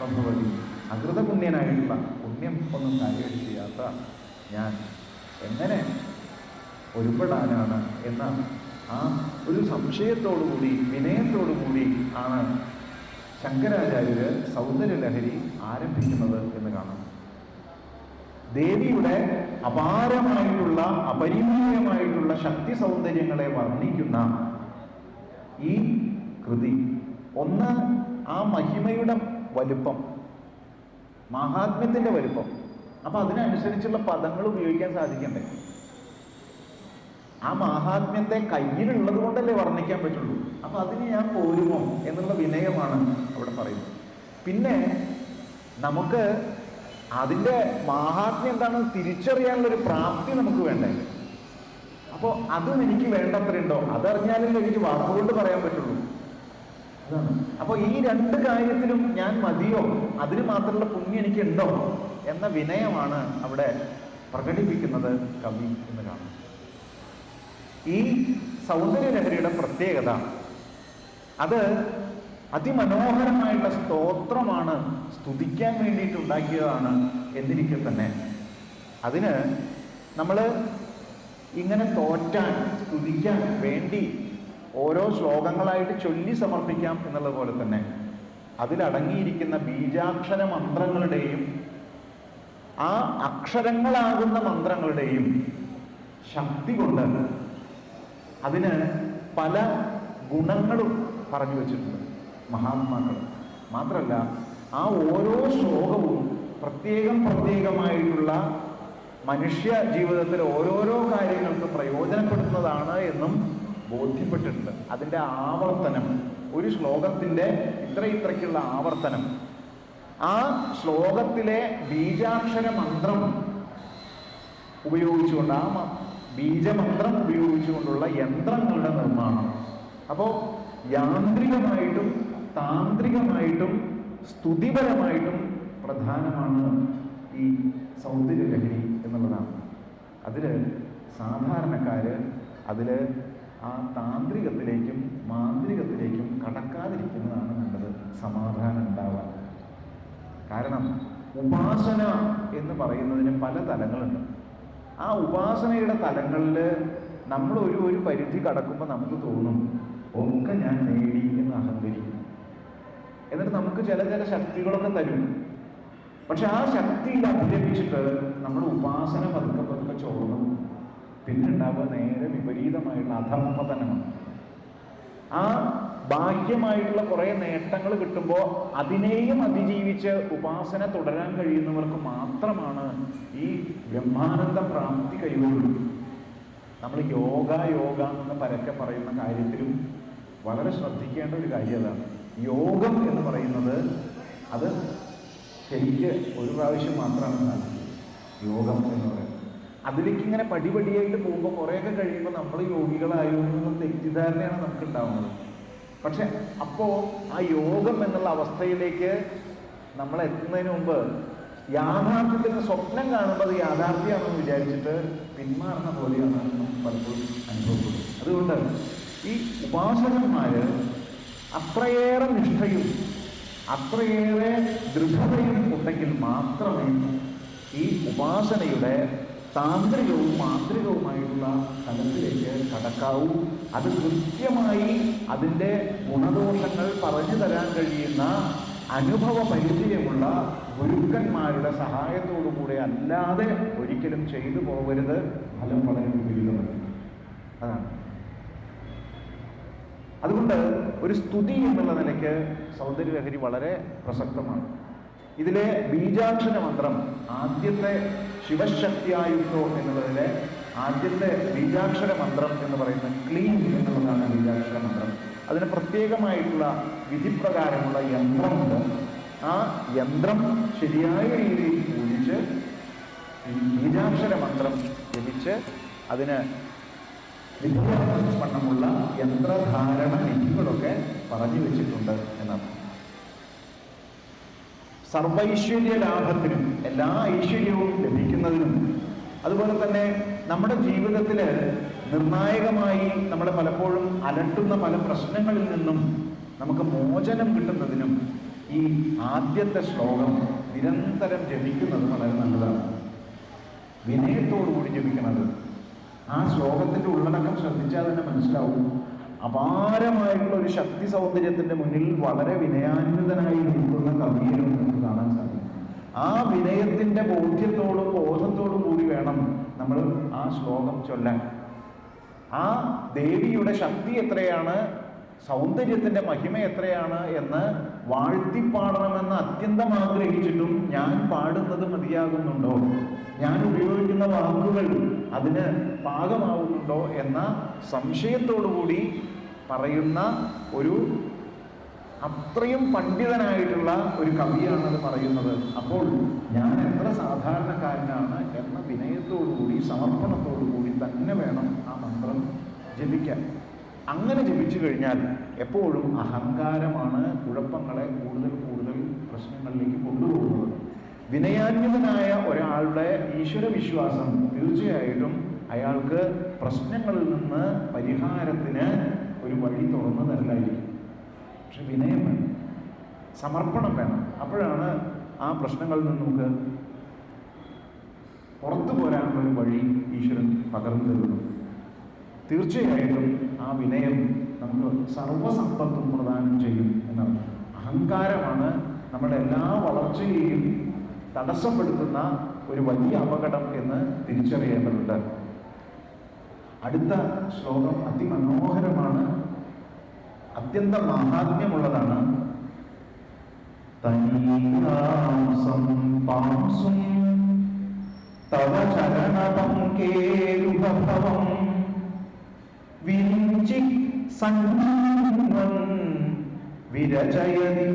ഭഗവതി, അകൃത പുണ്യനായിട്ടുള്ള പുണ്യം ഒന്നും കാര്യം ചെയ്യാത്ത ഞാൻ എങ്ങനെ ഒരുപ്പെടാനാണ് എന്ന ആ ഒരു സംശയത്തോടുകൂടി വിനയത്തോടുകൂടി ആണ് ശങ്കരാചാര്യര് സൗന്ദര്യലഹരി ആരംഭിക്കുന്നത് എന്ന് കാണാം. ദേവിയുടെ അപാരമായിട്ടുള്ള അപരിമേയമായിട്ടുള്ള ശക്തി സൗന്ദര്യങ്ങളെ വർണ്ണിക്കുന്ന ഈ കൃതി, ഒന്ന് ആ മഹിമയുടെ വലുപ്പം, മഹാത്മ്യത്തിന്റെ വലുപ്പം. അപ്പൊ അതിനനുസരിച്ചുള്ള പദങ്ങൾ ഉപയോഗിക്കാൻ സാധിക്കണ്ടേ? ആ മഹാത്മ്യത്തെ കയ്യിലുള്ളത് കൊണ്ടല്ലേ വർണ്ണിക്കാൻ പറ്റുള്ളൂ. അപ്പൊ അതിന് ഞാൻ പോരുമോ എന്നുള്ള വിനയമാണ് അവിടെ പറയുന്നത്. പിന്നെ നമുക്ക് അതിൻ്റെ മാഹാത്മ്യം എന്താണെന്ന് തിരിച്ചറിയാനുള്ളൊരു പ്രാപ്തി നമുക്ക് വേണ്ടേ? അപ്പോൾ അതും എനിക്ക് വേണ്ടത്രയുണ്ടോ? അതറിഞ്ഞാലല്ലേ എനിക്ക് വാക്കുകൊണ്ട് പറയാൻ പറ്റുള്ളൂ. അതാണ്. അപ്പോൾ ഈ രണ്ട് കാര്യത്തിലും ഞാൻ മതിയോ, അതിന് മാത്രമുള്ള പുണ്യം എനിക്കുണ്ടോ എന്ന വിനയമാണ് അവിടെ പ്രകടിപ്പിക്കുന്നത് കവി എന്ന് കാണും. ഈ സൗന്ദര്യലഹരിയുടെ പ്രത്യേകത അത് അതിമനോഹരമായിട്ടുള്ള സ്തോത്രമാണ്, സ്തുതിക്കാൻ വേണ്ടിയിട്ടുണ്ടാക്കിയതാണ് എന്നിരിക്കെ തന്നെ അതിന് നമ്മൾ ഇങ്ങനെ തോറ്റാൻ, സ്തുതിക്കാൻ വേണ്ടി ഓരോ ശ്ലോകങ്ങളായിട്ട് ചൊല്ലി സമർപ്പിക്കാം എന്നുള്ളത് പോലെ തന്നെ അതിലടങ്ങിയിരിക്കുന്ന ബീജാക്ഷര മന്ത്രങ്ങളുടെയും ആ അക്ഷരങ്ങളാകുന്ന മന്ത്രങ്ങളുടെയും ശക്തി കൊണ്ട് അതിന് പല ഗുണങ്ങളും പറഞ്ഞു വച്ചിട്ടുണ്ട് മഹാത്മാക്കൾ. മാത്രമല്ല ആ ഓരോ ശ്ലോകവും പ്രത്യേകമായിട്ടുള്ള മനുഷ്യ ജീവിതത്തിൽ ഓരോരോ കാര്യങ്ങൾക്ക് പ്രയോജനപ്പെടുന്നതാണ് എന്നും ബോധ്യപ്പെട്ടിട്ടുണ്ട്. അതിൻ്റെ ആവർത്തനം, ഒരു ശ്ലോകത്തിൻ്റെ ഇത്രയ്ക്കുള്ള ആവർത്തനം, ആ ശ്ലോകത്തിലെ ബീജാക്ഷര മന്ത്രം ഉപയോഗിച്ചുകൊണ്ട്, ആ ബീജമന്ത്രം ഉപയോഗിച്ചുകൊണ്ടുള്ള യന്ത്രങ്ങളുടെ നിർമ്മാണം. അപ്പോൾ യാന്ത്രികമായിട്ടും താന്ത്രികമായിട്ടും സ്തുതിപരമായിട്ടും പ്രധാനമാണ് ഈ സൗന്ദര്യലഹരി എന്നുള്ളതാണ്. അതിൽ സാധാരണക്കാര് അതിൽ ആ താന്ത്രികത്തിലേക്കും മാന്ത്രികത്തിലേക്കും കടക്കാതിരിക്കുന്നതാണ് നല്ലത്, സമാധാനം ഉണ്ടാവാൻ. കാരണം ഉപാസന എന്ന് പറയുന്നതിന് പല തലങ്ങളുണ്ട്. ആ ഉപാസനയുടെ തലങ്ങളിൽ നമ്മൾ ഒരു പരിധി കടക്കുമ്പോൾ നമുക്ക് തോന്നും ഒക്കെ ഞാൻ നേടി എന്ന് അഹങ്കരിക്കും. എന്നിട്ട് നമുക്ക് ചില ശക്തികളൊക്കെ തരും. പക്ഷെ ആ ശക്തിയിൽ അഭിലപിച്ചിട്ട് നമ്മുടെ ഉപാസന പതുക്കെ ചോർന്നു പിന്നെ ഉണ്ടാവുക നേരെ വിപരീതമായിട്ടുള്ള അധംപതനമാണ്. ആ ബാഹ്യമായിട്ടുള്ള കുറേ നേട്ടങ്ങൾ കിട്ടുമ്പോൾ അതിനെയും അതിജീവിച്ച് ഉപാസന തുടരാൻ കഴിയുന്നവർക്ക് മാത്രമാണ് ഈ ബ്രഹ്മാനന്ദ പ്രാപ്തി കൈവരുള്ളൂ. നമ്മൾ യോഗ എന്ന് പരക്കെ പറയുന്ന കാര്യത്തിലും വളരെ ശ്രദ്ധിക്കേണ്ട ഒരു കാര്യം അതാണ്. യോഗം എന്ന് പറയുന്നത് അത് ശരിക്ക് ഒരു പ്രാവശ്യം മാത്രമാണ് സാധിച്ചത് യോഗം എന്ന് പറയുന്നത്. അതിലേക്ക് ഇങ്ങനെ പടിപടിയായിട്ട് പോകുമ്പോൾ കുറേയൊക്കെ കഴിയുമ്പോൾ നമ്മൾ യോഗികളായിരുന്ന തെറ്റിദ്ധാരണയാണ് നമുക്ക് ഉണ്ടാവുന്നത്. പക്ഷെ അപ്പോൾ ആ യോഗം എന്നുള്ള അവസ്ഥയിലേക്ക് നമ്മൾ എത്തുന്നതിന് മുമ്പ് യാഥാർത്ഥ്യത്തിന് സ്വപ്നം കാണുമ്പോൾ അത് യാഥാർത്ഥ്യമാണെന്ന് വിചാരിച്ചിട്ട് പിന്മാറുന്ന പോലെയാണ് നമുക്ക് പലപ്പോഴും അനുഭവപ്പെടുന്നത്. അതുകൊണ്ട് ഈ ഉപാസകന്മാര് അത്രയേറെ നിഷ്ഠയും അത്രയേറെ ദൃഢതയും ഉണ്ടെങ്കിൽ മാത്രമേ ഈ ഉപാസനയുടെ താന്ത്രികവും മാന്ത്രികവുമായിട്ടുള്ള തലത്തിലേക്ക് കടക്കാവൂ. അത് കൃത്യമായി അതിൻ്റെ ഗുണദോഷങ്ങൾ പറഞ്ഞു തരാൻ കഴിയുന്ന അനുഭവ പരിചയമുള്ള ഗുരുക്കന്മാരുടെ സഹായത്തോടുകൂടെ അല്ലാതെ ഒരിക്കലും ചെയ്തു പോകരുത്. ഫലം വളരെ വിപരീതമാണ്. അതാണ്. അതുകൊണ്ട് ഒരു സ്തുതി എന്നുള്ള നിലയ്ക്ക് സൗന്ദര്യലഹരി വളരെ പ്രസക്തമാണ്. ഇതിലെ ബീജാക്ഷര മന്ത്രം, ആദ്യത്തെ ശിവശക്തിയായുക്തോ എന്നുള്ളതിലെ ആദ്യത്തെ ബീജാക്ഷര മന്ത്രം എന്ന് പറയുന്നത് ക്ലീൻ എന്നുള്ളതാണ് ബീജാക്ഷര മന്ത്രം. അതിന് പ്രത്യേകമായിട്ടുള്ള വിധിപ്രകാരമുള്ള യന്ത്രമുണ്ട്. ആ യന്ത്രം ശരിയായ രീതിയിൽ പൂജിച്ച് ബീജാക്ഷര മന്ത്രം ജപിച്ച് അതിന് വിദ്യാസമ്പന്നമുള്ള യന്ത്രധാരണ വിധികളൊക്കെ പറഞ്ഞു വെച്ചിട്ടുണ്ട് എന്നാണ്. സർവൈശ്വര്യ ലാഭത്തിനും എല്ലാ ഐശ്വര്യവും ലഭിക്കുന്നതിനും അതുപോലെ തന്നെ നമ്മുടെ ജീവിതത്തിൽ നിർണായകമായി നമ്മളെ പലപ്പോഴും അലട്ടുന്ന പല പ്രശ്നങ്ങളിൽ നിന്നും നമുക്ക് മോചനം കിട്ടുന്നതിനും ഈ ആദ്യത്തെ ശ്ലോകം നിരന്തരം ജപിക്കുന്നത് വളരെ നല്ലതാണ്. വിനയത്തോടുകൂടി ജപിക്കുന്നത്. ആ ശ്ലോകത്തിൻ്റെ ഉള്ളടക്കം ശ്രദ്ധിച്ചാൽ തന്നെ മനസ്സിലാവും. അപാരമായിട്ടുള്ള ഒരു ശക്തി സൗന്ദര്യത്തിൻ്റെ മുന്നിൽ വളരെ വിനയാന്വിതനായി നിൽക്കുന്ന കവിയെ നമുക്ക് കാണാൻ സാധിക്കും. ആ വിനയത്തിൻ്റെ ബോധ്യത്തോടും ബോധത്തോടും കൂടി വേണം നമ്മൾ ആ ശ്ലോകം ചൊല്ലാൻ. ആ ദേവിയുടെ ശക്തി എത്രയാണ്, സൗന്ദര്യത്തിൻ്റെ മഹിമ എത്രയാണ് എന്ന് വാഴ്ത്തിപ്പാടണമെന്ന് അത്യന്തം ആഗ്രഹിച്ചിട്ടും ഞാൻ പാടുന്നത് മതിയാകുന്നുണ്ടോ, ഞാൻ ഉപയോഗിക്കുന്ന വാക്കുകൾ അതിന് പാകമാവുന്നുണ്ടോ എന്ന സംശയത്തോടുകൂടി പറയുന്ന ഒരു അത്രയും പണ്ഡിതനായിട്ടുള്ള ഒരു കവിയാണത് പറയുന്നത്. അപ്പോൾ ഞാൻ എത്ര സാധാരണക്കാരനാണ് എന്ന വിനയത്തോടുകൂടി സമർപ്പണത്തോടുകൂടി തന്നെ വേണം ആ മന്ത്രം ജപിക്കാൻ. അങ്ങനെ ജപിച്ചു കഴിഞ്ഞാൽ എപ്പോഴും അഹങ്കാരമാണ് കുഴപ്പങ്ങളെ കൂടുതൽ കൂടുതൽ പ്രശ്നങ്ങളിലേക്ക് കൊണ്ടുപോകുന്നത്. വിനയാന്വിതനായ ഒരാളുടെ ഈശ്വരവിശ്വാസം തീർച്ചയായിട്ടും അയാൾക്ക് പ്രശ്നങ്ങളിൽ നിന്ന് പരിഹാരത്തിന് ഒരു വഴി തുറന്നു തരലായിരിക്കും. പക്ഷെ വിനയം വേണം, സമർപ്പണം വേണം. അപ്പോഴാണ് ആ പ്രശ്നങ്ങളിൽ നിന്ന് നമുക്ക് പുറത്തു പോരാനുള്ള ഒരു വഴി ഈശ്വരൻ പകർന്നു തരുന്നു. തീർച്ചയായിട്ടും ആ വിനയം നമുക്ക് സർവസമ്പത്തും പ്രദാനം ചെയ്യും എന്നാണ്. അഹങ്കാരമാണ് നമ്മുടെ എല്ലാ വളർച്ചയെയും തടസ്സപ്പെടുത്തുന്ന ഒരു വലിയ അപകടം എന്ന് തിരിച്ചറിയേണ്ടതുണ്ട്. അടുത്ത ശ്ലോകം അതിമനോഹരമാണ്, അത്യന്തം മാഹാത്മ്യമുള്ളതാണ്. തനീനാംസം പാംസും തവ ചരണപങ്കേരുഭവം വിരിഞ്ചി സഞ്ജീവൻ വിരചയതി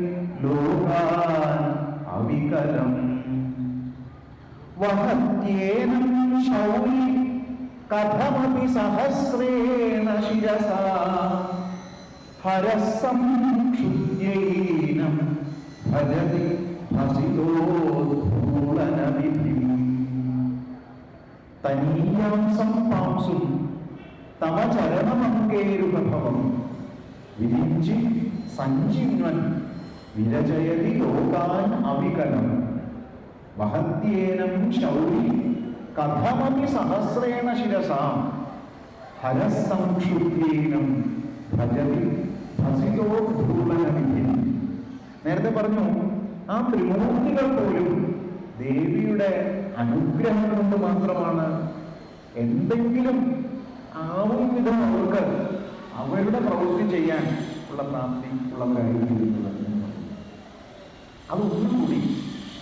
ലോകാൻ അവികലം വഹത്യേനം ശൗരി കഥമപി സഹസ്രേണ ശിരസാ ഹരസംക്ഷുദ്യൈനം ഭജതി ഭസിതോദ്ധൂളനവിധിം തനീയാംസം പാംസും തവ ചരണമങ്കേരുഭവം വിരിഞ്ചി സഞ്ജീവൻ വിരചയതി ലോകാൻ അവികലം വഹത്യേനം ശൗരി കഥമപി സഹസ്രേണ ശിരസാം ഹരസംക്ഷുദ്യേനം ഭജതി ഭസിതോദ്ധൂളനവിധിം. നേരത്തെ പറഞ്ഞു, ആ ത്രിമൂർത്തികൾ പോലും ദേവിയുടെ അനുഗ്രഹം കൊണ്ട് മാത്രമാണ് എന്തെങ്കിലും ആവും വിധം അവർക്ക് അവരുടെ പ്രവൃത്തി ചെയ്യാൻ ഉള്ള പ്രാപ്തി ഉള്ളവരായിരിക്കുന്നത്. അതൊന്നുകൂടി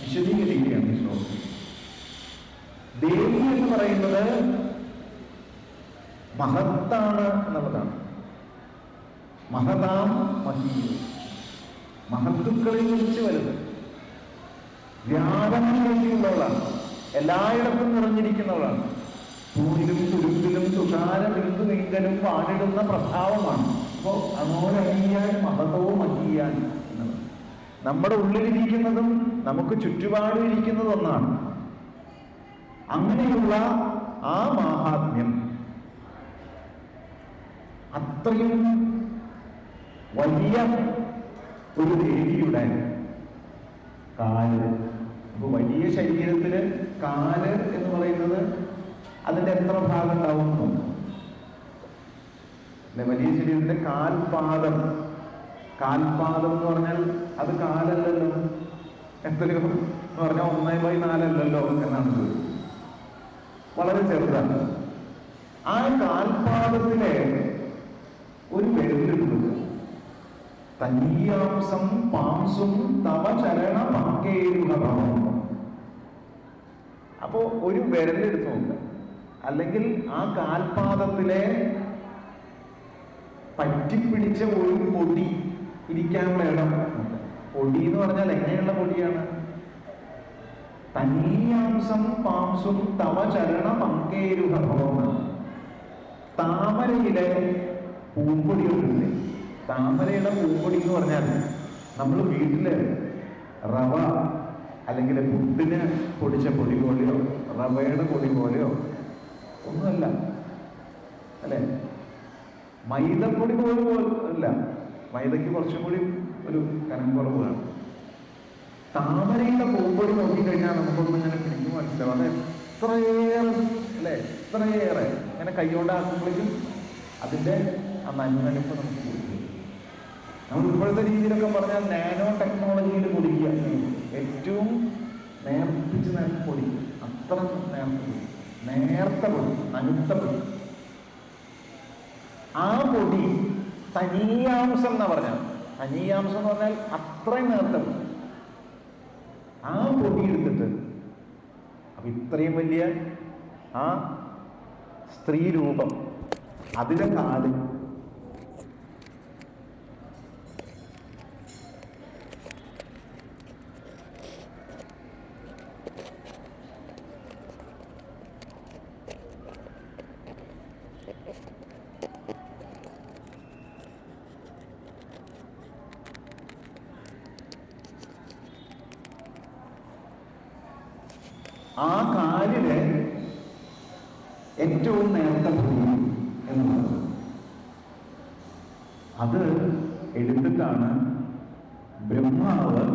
വിശദീകരിക്കുകയാണ് ഈ ശ്ലോകത്തിൽ. ദേവി എന്ന് പറയുന്നത് മഹത്താണ് എന്നുള്ളതാണ്. മഹതാം മഹീ, മഹത്തുക്കളിൽ കുറിച്ച് വരുന്നത്. എല്ലായിടത്തും നിറഞ്ഞിരിക്കുന്നവളാണ്. തൂണിലും തുരുമ്പിലും തുഷാര ബിന്ദു നീങ്കലും പാടിടുന്ന പ്രഭാവമാണ്. അപ്പോൾ അനോരണിയാൻ മഹതവും അഹിയാൻ എന്നത് നമ്മുടെ ഉള്ളിലിരിക്കുന്നതും നമുക്ക് ചുറ്റുപാടും ഇരിക്കുന്നത് ഒന്നാണ്. അങ്ങനെയുള്ള ആ മാഹാത്മ്യം അത്രയും വലിയ ഒരു ദേവിയുടെ കാല്, അപ്പൊ വലിയ ശരീരത്തില് കാല് എന്ന് പറയുന്നത് അതിന്റെ എത്ര ഭാഗം ഉണ്ടാവുന്നു? വലിയ ശരീരത്തിന്റെ കാൽപാദം എന്ന് പറഞ്ഞാൽ അത് കാലല്ലല്ലോ, എത്രയോ എന്ന് പറഞ്ഞാൽ 1/4 എന്നാണ്. വളരെ ചെറുതാണ്. ആ കാൽപാദത്തിലെ ഒരു വിരലെടുക്കുക. തന്നീയാംസം പാംസും തവ ചരണ പങ്കേരുഹഭവം. അപ്പോ ഒരു വിരലെടുത്ത് നോക്കുക, അല്ലെങ്കിൽ ആ കാൽപാദത്തിലെ പറ്റിപ്പിടിച്ച ഒരു പൊടി ഇരിക്കാനുള്ള ഇടം. പൊടി എന്ന് പറഞ്ഞാൽ എങ്ങനെയുള്ള പൊടിയാണ്? തന്നീയാംസം പാംസും തവ ചരണ പങ്കേരുഹഭവം. താമരയിലെ പൂമ്പൊടികളുണ്ട്. താമരയുടെ പൂമ്പൊടി എന്ന് പറഞ്ഞാൽ നമ്മൾ വീട്ടില് റവ അല്ലെങ്കിൽ പുട്ടിന് പൊടിച്ച പൊടി പോലെയോ റവയുടെ പൊടി പോലെയോ ഒന്നുമല്ല, അല്ലെ? മൈദപ്പൊടി പോലും അല്ല. മൈദയ്ക്ക് കുറച്ചും കൂടി ഒരു കനം കുറവാണ്. താമരയുടെ പൂമ്പൊടി നോക്കിക്കഴിഞ്ഞാൽ നമുക്കൊന്നും ഇങ്ങനെ പിടിക്കും മനസ്സിലാവും. അത് എത്രയേറെ, അല്ലെ, എത്രയേറെ ഇങ്ങനെ കൈകൊണ്ടാക്കുമ്പോഴേക്കും അതിന്റെ ആ നന്മനിപ്പ് നമുക്ക് കൊടുക്കും. നമ്മൾ ഇപ്പോഴത്തെ രീതിയിലൊക്കെ പറഞ്ഞാൽ നാനോ ടെക്നോളജിയിൽ പൊടിക്കുക, ഏറ്റവും നേർപ്പിച്ച് പൊടിക്കും. അത്ര നേർത്ത പൊടി, നനുത്ത പൊടി. ആ പൊടി തനീയാംസം എന്നാ പറഞ്ഞാൽ, തനീയാംസം എന്ന് പറഞ്ഞാൽ അത്രയും നേർത്ത പൊടി. ആ പൊടി എടുത്തിട്ട് അപ്പൊ ഇത്രയും വലിയ ആ സ്ത്രീ രൂപം, അതിലെ കാല് ആ കാലിലെ ഏറ്റവും നേർത്ത പൊടി എന്നുള്ളത് അത് എടുത്തിട്ടാണ് ബ്രഹ്മാവ്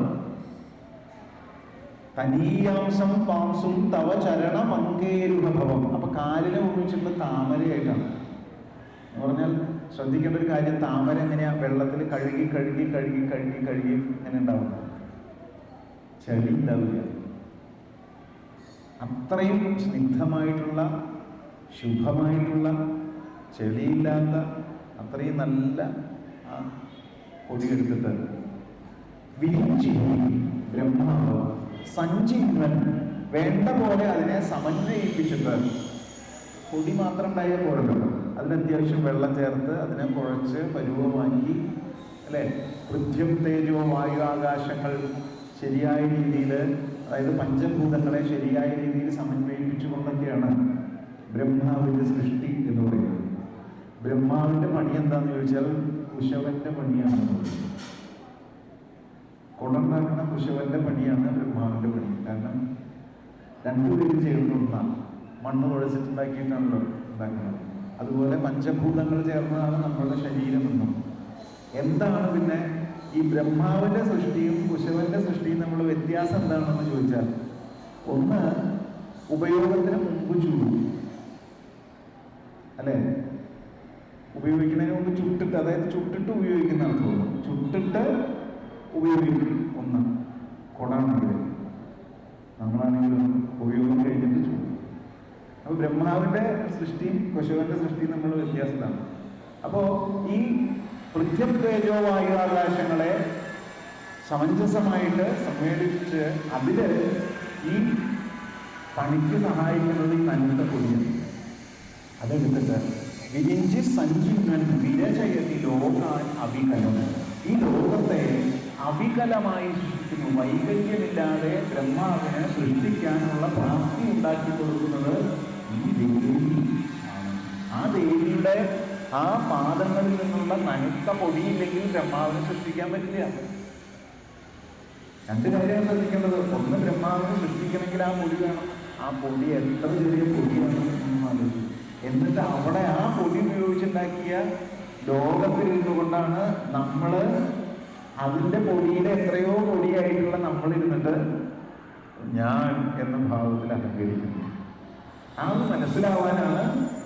തനീയാംസം പാംസും തവ ചരണ പങ്കേരുഹഭവം. അപ്പൊ കാലിനെ ഉപയോഗിച്ചിട്ടുള്ള താമരയായിട്ടാണ്. എന്ന് പറഞ്ഞാൽ ശ്രദ്ധിക്കേണ്ട ഒരു കാര്യം, താമര എങ്ങനെയാ വെള്ളത്തിൽ കഴുകി കഴുകി കഴുകി കഴുകി കഴുകി ഇങ്ങനെ ഉണ്ടാവുന്നത്, ചെളി ഉണ്ടാവില്ല. അത്രയും സ്നിഗ്ധമായിട്ടുള്ള ശുഭമായിട്ടുള്ള ചെളിയില്ലാത്ത അത്രയും നല്ല ആ പൊടിയെടുത്തിട്ട് വിരിഞ്ചി ബ്രഹ്മാവ് സഞ്ചിന്വൻ വേണ്ട പോലെ അതിനെ സമന്വയിപ്പിച്ചിട്ട്, പൊടി മാത്രം ഉണ്ടായാൽ പോരല്ലോ, അതിന് അത്യാവശ്യം വെള്ളം ചേർത്ത് അതിനെ കുഴച്ച് പരുവമാക്കി, അല്ലെ? പൃഥ്വം തേജോ വായു ആകാശങ്ങൾ ശരിയായ രീതിയിൽ, അതായത് പഞ്ചഭൂതങ്ങളെ ശരിയായ രീതിയിൽ സമന്വയിപ്പിച്ചുകൊണ്ടൊക്കെയാണ് ബ്രഹ്മാവിന്റെ സൃഷ്ടി എന്ന് പറയുന്നത്. ബ്രഹ്മാവിന്റെ പണി എന്താന്ന് ചോദിച്ചാൽ കുശവന്റെ പണിയാണ്. കുടണ്ടാക്കുന്ന കുശവന്റെ പണിയാണ് ബ്രഹ്മാവിന്റെ പണി. കാരണം രണ്ടുപേരും ചേർന്നൊന്നാണ്, മണ്ണ് കുഴച്ചിട്ടുണ്ടാക്കിയിട്ടാണല്ലോ ഉണ്ടാക്കുന്നത്. അതുപോലെ പഞ്ചഭൂതങ്ങൾ ചേർന്നതാണ് നമ്മളുടെ ശരീരം എന്നും. എന്താണ് പിന്നെ ഈ ബ്രഹ്മാവിന്റെ സൃഷ്ടിയും കുശവന്റെ സൃഷ്ടിയും നമ്മൾ വ്യത്യാസം എന്താണെന്ന് ചോദിച്ചാൽ, ഒന്ന് ഉപയോഗത്തിന് മുമ്പ് ചൂടും, അല്ലെ? ഉപയോഗിക്കുന്നതിന് മുമ്പ് ചുട്ടിട്ട്, അതായത് ചുട്ടിട്ട് ഉപയോഗിക്കുന്നതാണ് തോന്നുന്നു. ചുട്ടിട്ട് ഉപയോഗിക്കും. ഒന്ന് കൊടാണെങ്കിൽ, നമ്മളാണെങ്കിലും ഉപയോഗം കഴിഞ്ഞിട്ട് ചൂടും. അപ്പൊ ബ്രഹ്മാവിന്റെ സൃഷ്ടിയും കുശവന്റെ സൃഷ്ടിയും നമ്മൾ വ്യത്യാസമാണ്. അപ്പോ ഈ പൃഥ്വം തേജോ വായു ആകാശങ്ങളെ സമഞ്ജസമായിട്ട് സമ്മേളിച്ച് അതില് ഈ പണിക്ക് സഹായിക്കുന്നത് ഈ നനുത്ത പൊടിയാണ്. അതെടുത്തിട്ട് വിരിഞ്ചി സഞ്ജീവൻ വിരചയതി ലോകാൻ അവികലം, ഈ ലോകത്തെ അവികലമായി സൃഷ്ടിക്കുന്നു, വൈകല്യമില്ല നിലവില്ലാതെ ബ്രഹ്മാവിന് സൃഷ്ടിക്കാനുള്ള പ്രാപ്തി ഉണ്ടാക്കി കൊടുക്കുന്നത് ഈ ദേവി ആണ്. ആ ദേവിയുടെ ആ പാദങ്ങളിൽ നിന്നുള്ള നനുത്ത പൊടിയില്ലെങ്കിൽ ബ്രഹ്മാവിനെ സൃഷ്ടിക്കാൻ പറ്റില്ല. രണ്ട് കാര്യമാണ് ശ്രദ്ധിക്കേണ്ടത്. ഒന്ന്, ബ്രഹ്മാവിനെ സൃഷ്ടിക്കണമെങ്കിൽ ആ പൊടി വേണം. ആ പൊടി എത്ര ചെറിയ പൊടിയാണ് എന്ന് ആലോചിച്ചു. എന്നിട്ട് അവിടെ ആ പൊടി ഉപയോഗിച്ചുണ്ടാക്കിയ ലോകത്തിലിരുന്നു കൊണ്ടാണ് നമ്മൾ അതിൻ്റെ പൊടിയിലെ എത്രയോ പൊടിയായിട്ടുള്ള നമ്മളിരുന്നിട്ട് ഞാൻ എന്ന ഭാവത്തിൽ അലങ്കരിക്കുന്നു. ആ ഒരു മനസ്സിലാവാനാണ്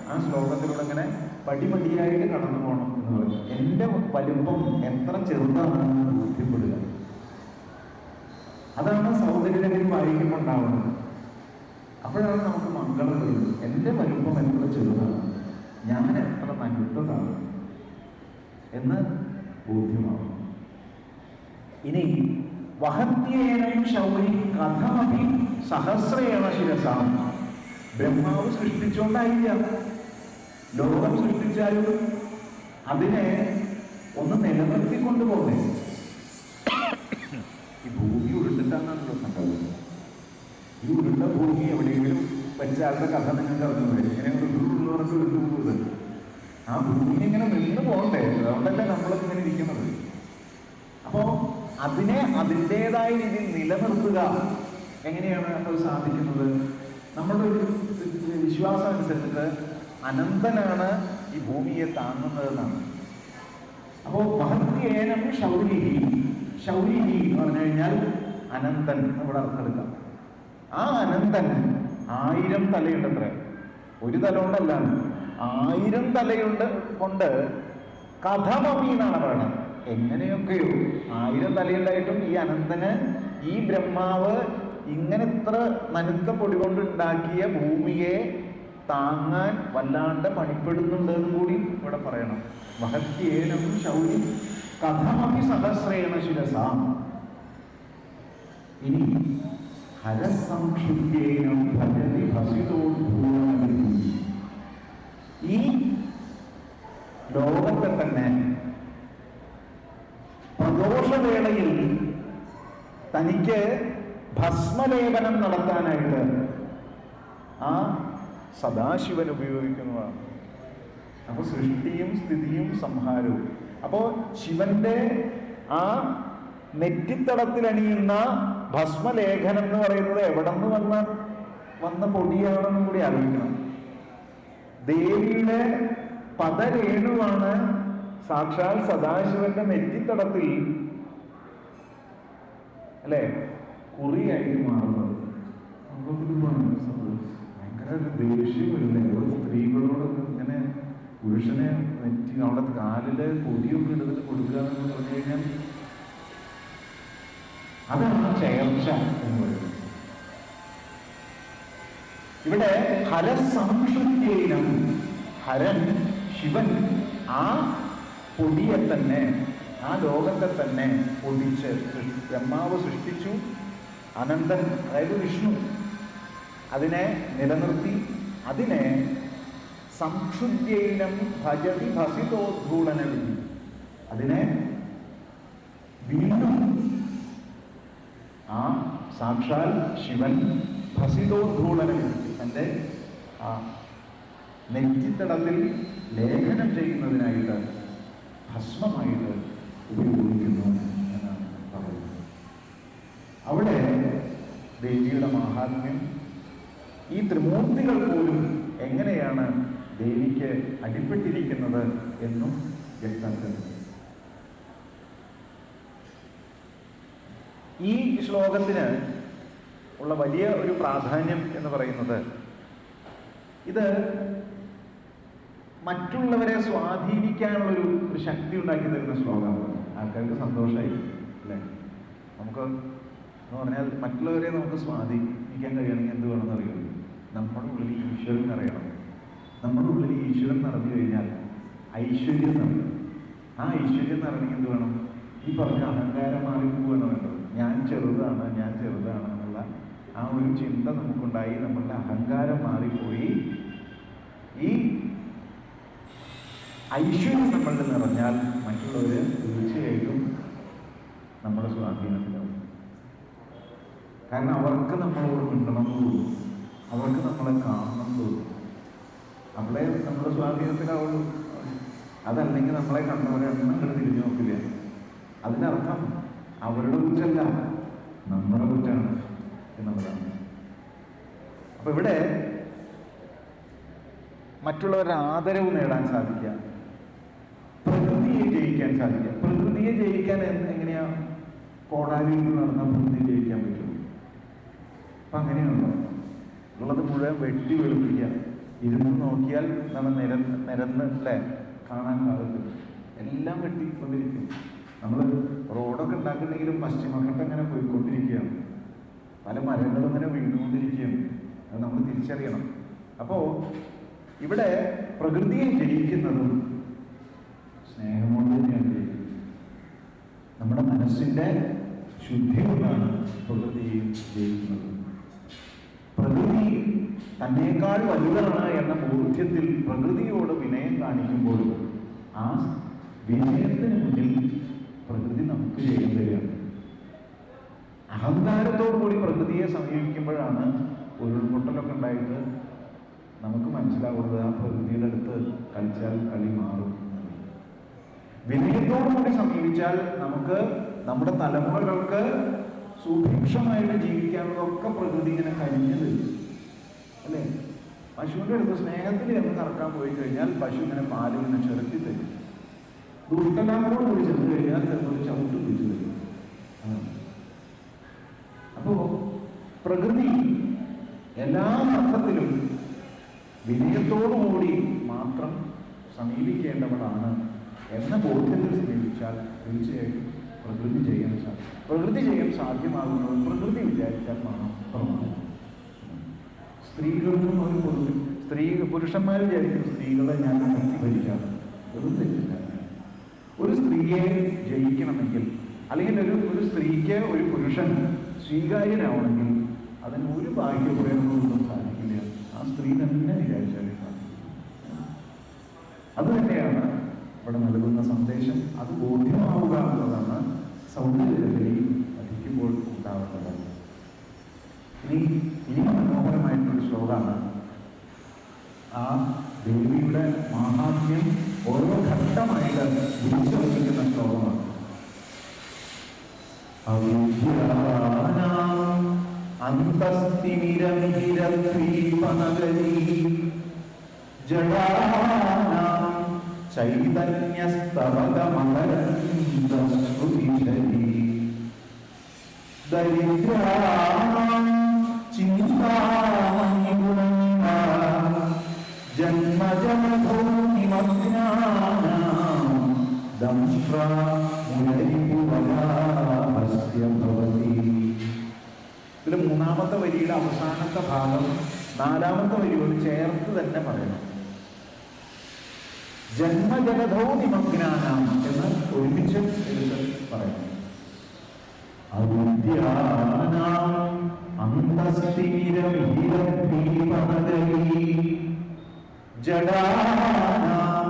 ആ ശ്ലോകത്തിലൂടെ ഇങ്ങനെ പടിപടിയായിട്ട് കടന്നു പോകണം എന്ന് പറഞ്ഞു. എൻ്റെ വലുപ്പം എത്ര ചെറുതാണെന്ന് ബോധ്യപ്പെടുക. അതാണ് സൗന്ദര്യലഹരി വായിക്കുമ്പോൾ ഉണ്ടാവുന്നത്. അപ്പോഴാണ് നമുക്ക് മംഗളം വരുന്നത്. എൻ്റെ വലുപ്പം എത്ര ചെറുതാണ്, ഞാൻ എത്ര നനുത്തതാണ് എന്ന് ബോധ്യമാവും. ഇനി വഹത്യേനം ശൗരി കഥമപി സഹസ്രേണ ശിരസാം. ബ്രഹ്മാവ് സൃഷ്ടിച്ചുകൊണ്ടായില്ല. ലോകം സൃഷ്ടിച്ചാലും അതിനെ ഒന്ന് നിലനിർത്തിക്കൊണ്ടുപോകേ. ഈ ഭൂമി ഉരുണ്ടിട്ടാണല്ലോ സംഭവിക്കുന്നത്. ഈ ഉരുണ്ട ഭൂമി എവിടെയെങ്കിലും വെച്ചാളുടെ കഥ നിങ്ങൾക്ക് അറിഞ്ഞു വരും. ഇങ്ങനെ ഉരുണ്ടുള്ളവർക്ക് ഉരുണ്ടു പോകുന്നത്. ആ ഭൂമി ഇങ്ങനെ നിന്ന് പോകണ്ടേ? അതുകൊണ്ടല്ലേ നമ്മളൊക്കെ ഇങ്ങനെ ഇരിക്കുന്നത്. അപ്പോൾ അതിനെ അതിൻ്റെതായ രീതിയിൽ നിലനിർത്തുക എങ്ങനെയാണ് അത് സാധിക്കുന്നത്? നമ്മുടെ ഒരു വിശ്വാസം അനുസരിച്ചിട്ട് അനന്തനാണ് ഈ ഭൂമിയെ താങ്ങുന്നതെന്നാണ്. അപ്പോൾ മഹത്യേനം ശൗരിഹി. ശൗരിഹി എന്ന് പറഞ്ഞു കഴിഞ്ഞാൽ അനന്തൻ ഇവിടെ അർത്ഥം എടുക്കാം. ആ അനന്തൻ 1000 തലയുണ്ടത്ര. ഒരു തല കൊണ്ടല്ല, 1000 തലയുണ്ട് കൊണ്ട് കഥമപി എന്നാണ് പറയണത്. എങ്ങനെയൊക്കെയോ 1000 തലയുണ്ടായിട്ടും ഈ അനന്തന്, ഈ ബ്രഹ്മാവ് ഇങ്ങനെ ഇത്ര നനുത്ത പൊടി കൊണ്ടുണ്ടാക്കിയ ഭൂമിയെ താങ്ങാൻ വല്ലാണ്ട് പണിപ്പെടുന്നുണ്ട് എന്നും കൂടി ഇവിടെ പറയണം. മഹത്യേനം ശൗരി കഥമപി സഹസ്രേണ ശിരസാം. ഇനി ഹരസംക്ഷുഭ്യേനം ഭജതി ഭസിതോദ്ഭൂതമതി. ഈ ലോകത്തെ തന്നെ പ്രദോഷവേളയിൽ തനിക്ക് ഭസ്മലേപനം നടത്താനായിട്ട് ആ സദാശിവൻ ഉപയോഗിക്കുന്നതാണ്. അപ്പോൾ സൃഷ്ടിയും സ്ഥിതിയും സംഹാരവും. അപ്പോൾ ശിവന്റെ ആ നെറ്റിത്തടത്തിലണിയുന്ന ഭസ്മലേഖനം എന്ന് പറയുന്നത് എവിടെ നിന്ന് വന്ന പൊടിയാണെന്നും കൂടി ആലോചിക്കണം. ദേവിയുടെ പദരേണുവാണ് സാക്ഷാൽ സദാശിവന്റെ നെറ്റിത്തടത്തിൽ അല്ലെ കുറിയായിട്ട് മാറുന്നത്. ഭയങ്കര ദേഷ്യം വരില്ലേ ഓരോ സ്ത്രീകളോട് ഇങ്ങനെ പുരുഷനെ നെറ്റി അവിടെ കാലില് പൊടിയൊക്കെ എടുത്തിട്ട് കൊടുക്കുക എന്ന് പറഞ്ഞു കഴിഞ്ഞാൽ അതാണ് ചേർച്ച എന്ന് പറയുന്നത്. ഇവിടെ ഹരസംശുദ്ധീനം, ഹരൻ ശിവൻ ആ പൊടിയെ തന്നെ, ആ ലോകത്തെ തന്നെ പൊടിച്ച് ബ്രഹ്മാവ് സൃഷ്ടിച്ചു. അനന്തൻ അതായത് വിഷ്ണു അതിനെ നിലനിർത്തി. അതിനെ സംക്ഷുദ്ധ്യൈനം ഭജതി ഭസിതോദ്ഭൂടനവി. അതിനെ വീണ്ടും ആ സാക്ഷാൽ ശിവൻ ഭസിതോദ്ഭൂടനവി തൻ്റെ ആ നെറ്റിത്തടത്തിൽ ലേഖനം ചെയ്യുന്നതിനായിട്ട് ഭസ്മമായിട്ട് ഉപയോഗിക്കുന്നു എന്നാണ് പറയുന്നത്. അവിടെ ദേവിയുടെ മാഹാത്മ്യം, ഈ ത്രിമൂർത്തികൾ പോലും എങ്ങനെയാണ് ദേവിക്ക് അടിപ്പെട്ടിരിക്കുന്നത് എന്നും വ്യക്തമാക്കുന്നു. ഈ ശ്ലോകത്തിന് ഉള്ള വലിയ ഒരു പ്രാധാന്യം എന്ന് പറയുന്നത് ഇത് മറ്റുള്ളവരെ സ്വാധീനിക്കാനുള്ളൊരു ശക്തി ഉണ്ടാക്കി തരുന്ന ശ്ലോകമാണ്. ആൾക്കാർക്ക് സന്തോഷമായി അല്ലേ? നമുക്ക് എന്ന് പറഞ്ഞാൽ മറ്റുള്ളവരെ നമുക്ക് സ്വാധീനിക്കാൻ കഴിയണമെങ്കിൽ എന്ത് വേണമെന്ന് അറിയുള്ളൂ? നമ്മുടെ ഉള്ളിൽ ഈശ്വരൻ അറിയണം. നമ്മുടെ ഉള്ളിൽ ഈശ്വരൻ നിറഞ്ഞു കഴിഞ്ഞാൽ ഐശ്വര്യം നിറയും. ആ ഐശ്വര്യം നിറയണമെങ്കിൽ എന്ത് വേണം? ഈ പറഞ്ഞ അഹങ്കാരം മാറിപ്പോവുകയാണ് വേണ്ടത്. ഞാൻ ചെറുതാണ് എന്നുള്ള ആ ഒരു ചിന്ത നമുക്കുണ്ടായി നമ്മളുടെ അഹങ്കാരം മാറിപ്പോയി ഈ ഐശ്വര്യം നമ്മളിൽ നിറഞ്ഞാൽ മറ്റുള്ളവർ തീർച്ചയായിട്ടും നമ്മുടെ സ്വാധീനത്തിലാവും. കാരണം അവർക്ക് നമ്മളോട് മിണ്ടണം എന്ന് തോന്നും, അവർക്ക് നമ്മളെ കാണണം എന്ന് തോന്നും. നമ്മളെ നമ്മുടെ സ്വാധീനത്തിലാവുള്ളൂ. അതല്ലെങ്കിൽ നമ്മളെ കണ്ടവരെ ഒന്നും തിരിഞ്ഞു നോക്കില്ല. അതിനർത്ഥം അവരുടെ കുറ്റമല്ല, നമ്മുടെ കുറ്റമാണ് എന്നുള്ളതാണ്. അപ്പൊ ഇവിടെ മറ്റുള്ളവരുടെ ആദരവ് നേടാൻ സാധിക്കുക, പ്രകൃതിയെ ജയിക്കാൻ സാധിക്കുക. പ്രകൃതിയെ ജയിക്കാൻ എങ്ങനെയാ? കോടാലിയിൽ നടന്ന പ്രകൃതിയെ ജയിക്കാൻ പറ്റുള്ളൂ. അപ്പൊ അങ്ങനെയാണല്ലോ ഉള്ളത് മുഴുവൻ വെട്ടി വെളുപ്പിക്കുക. ഇരുന്ന് നോക്കിയാൽ നമ്മൾ നിരന്ന് അല്ലേ കാണാൻ പാകത്തില്ല, എല്ലാം വെട്ടിക്കൊണ്ടിരിക്കും. നമ്മൾ റോഡൊക്കെ ഉണ്ടാക്കുന്നെങ്കിലും പശ്ചിമഘട്ടം ഇങ്ങനെ പോയിക്കൊണ്ടിരിക്കുകയാണ്, പല മരങ്ങളും ഇങ്ങനെ വീണുകൊണ്ടിരിക്കുകയാണ്. അത് നമ്മൾ തിരിച്ചറിയണം. അപ്പോൾ ഇവിടെ പ്രകൃതിയെ ജയിക്കുന്നതും സ്നേഹം കൊണ്ട് തന്നെയാണ് ജയിക്കുന്നത്. നമ്മുടെ മനസ്സിൻ്റെ ശുദ്ധി കൊണ്ടാണ് പ്രകൃതിയെ ജയിക്കുന്നത്. പ്രകൃതി തന്നേക്കാൾ വലുതാണ് എന്ന ബോധ്യത്തിൽ പ്രകൃതിയോട് വിനയം കാണിക്കുമ്പോൾ ആ വിനയത്തിന് മുന്നിൽ പ്രകൃതി നമുക്ക് ജയം തരികയാണ്. അഹങ്കാരത്തോടു കൂടി പ്രകൃതിയെ സമീപിക്കുമ്പോഴാണ് ഉരുൾപൊട്ടലൊക്കെ ഉണ്ടായിട്ട് നമുക്ക് മനസ്സിലാവുന്നത് ആ പ്രകൃതിയുടെ അടുത്ത് കളിച്ചാൽ കളി മാറും. വിനയത്തോടു കൂടി സമീപിച്ചാൽ നമുക്ക് നമ്മുടെ തലമുറകൾക്ക് സുഭിക്ഷമായിട്ട് ജീവിക്കാനുള്ളതൊക്കെ പ്രകൃതി ഇങ്ങനെ കരിഞ്ഞു തരും അല്ലേ? പശുവിൻ്റെ അടുത്ത് സ്നേഹത്തിൽ എന്ന് കറക്കാൻ പോയി കഴിഞ്ഞാൽ പശു ഇങ്ങനെ പാല് ഇങ്ങനെ ചെറുത്തി തരും. ദുഷ്ടലാമോട് കൂടി ചെന്ന് കഴിഞ്ഞാൽ ചിലപ്പോൾ ചവിട്ട് പിടിച്ചു തരും. അപ്പോ പ്രകൃതി എല്ലാ അർത്ഥത്തിലും വിനയത്തോടുകൂടി മാത്രം സമീപിക്കേണ്ടവളാണ് എന്ന ബോധ്യത്തിൽ സമീപിച്ചാൽ തീർച്ചയായിട്ടും പ്രകൃതി ചെയ്യാൻ സാധിക്കും. പ്രകൃതി ചെയ്യാൻ സാധ്യമാകുന്നത് പ്രകൃതി വിചാരിച്ചാൽ മാത്രമാണ്. സ്ത്രീകൾക്കും ഒരു പുരുഷന്മാർ വിചാരിക്കും സ്ത്രീകളെ ഞാൻ ഭരിക്കാറ്, ഒരു തെറ്റില്ല. ഒരു സ്ത്രീയെ ജയിക്കണമെങ്കിൽ അല്ലെങ്കിൽ ഒരു സ്ത്രീക്ക് ഒരു പുരുഷൻ സ്വീകാര്യനാവണമെങ്കിൽ അതിന് ഒരു ഭാഗ്യപ്രയോഗങ്ങളൊന്നും സാധിക്കില്ല. ആ സ്ത്രീ തന്നെ വിചാരിച്ചാലേ സാധിക്കും. അതുതന്നെയാണ് ഇവിടെ നൽകുന്ന സന്ദേശം. അത് ബോധ്യമാവുക എന്നുള്ളതാണ് സൗന്ദര്യലഹരി പഠിക്കുമ്പോൾ ഉണ്ടാവേണ്ടത്. ഇനി മനോഹരമായിട്ടൊരു ശ്ലോകമാണ്. ആ ദേവിയുടെ മാഹാത്മ്യം ഓരോ ഘട്ടമായിട്ട് വിളിച്ചുറപ്പിക്കുന്ന ശ്ലോകമാണ്. ചൈതന്യസ്തവകമകരന്ദശ്രുതിധരി ദരിദ്രാണാം ചിന്താമണിഗുണാ ജന്മജനഭൂമിമഗ്നാനാം ദംഷ്ട്രാമുരരിപുവരാഹസ്യ ഭവതി. ഇതിൽ മൂന്നാമത്തെ വരിയുടെ അവസാനത്തെ ഭാഗം നാലാമത്തെ വരിയോട് ചേർത്ത് തന്നെ പറയണം. ജന്മജലധോ നിമഗ്നാനാം എന്ന് ഒരുമിച്ച് എടുത്ത് പറയണം. അവിദ്യാനാം അന്തസ്തിമിരമിഹിരദ്വീപനഗരീ ജഡാനാം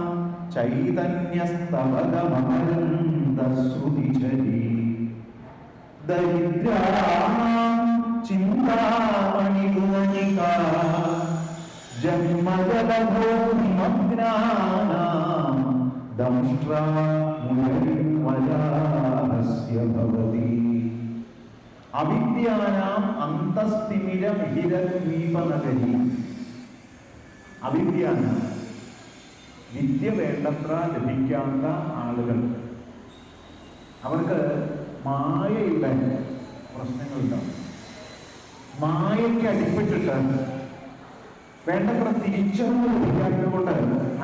ചൈതന്യസ്തവകമകരന്ദശ്രുതിധരീ ദരിദ്രാണാം ചിന്താമണിഗുണികാ ജന്മജലധോ നിമഗ്നാനാം ദംഷ്ട്രാമുരരിവരാഹസ്യ ഭവതി. അവിദ്യാനാം അന്തസ്തിമിരമിഹിരദ്വീപനഗരീ. അവിദ്യാനാം വിദ്യ വേണ്ടത്ര ലഭിക്കാത്ത ആളുകൾ, അവർക്ക് മായയുടെ പ്രശ്നങ്ങളുണ്ടാവും. മായയ്ക്ക് അടിപ്പെട്ടിട്ട് വേണ്ടത്ര തിരിച്ചറിവ് ലഭിക്കാത്തത് കൊണ്ട്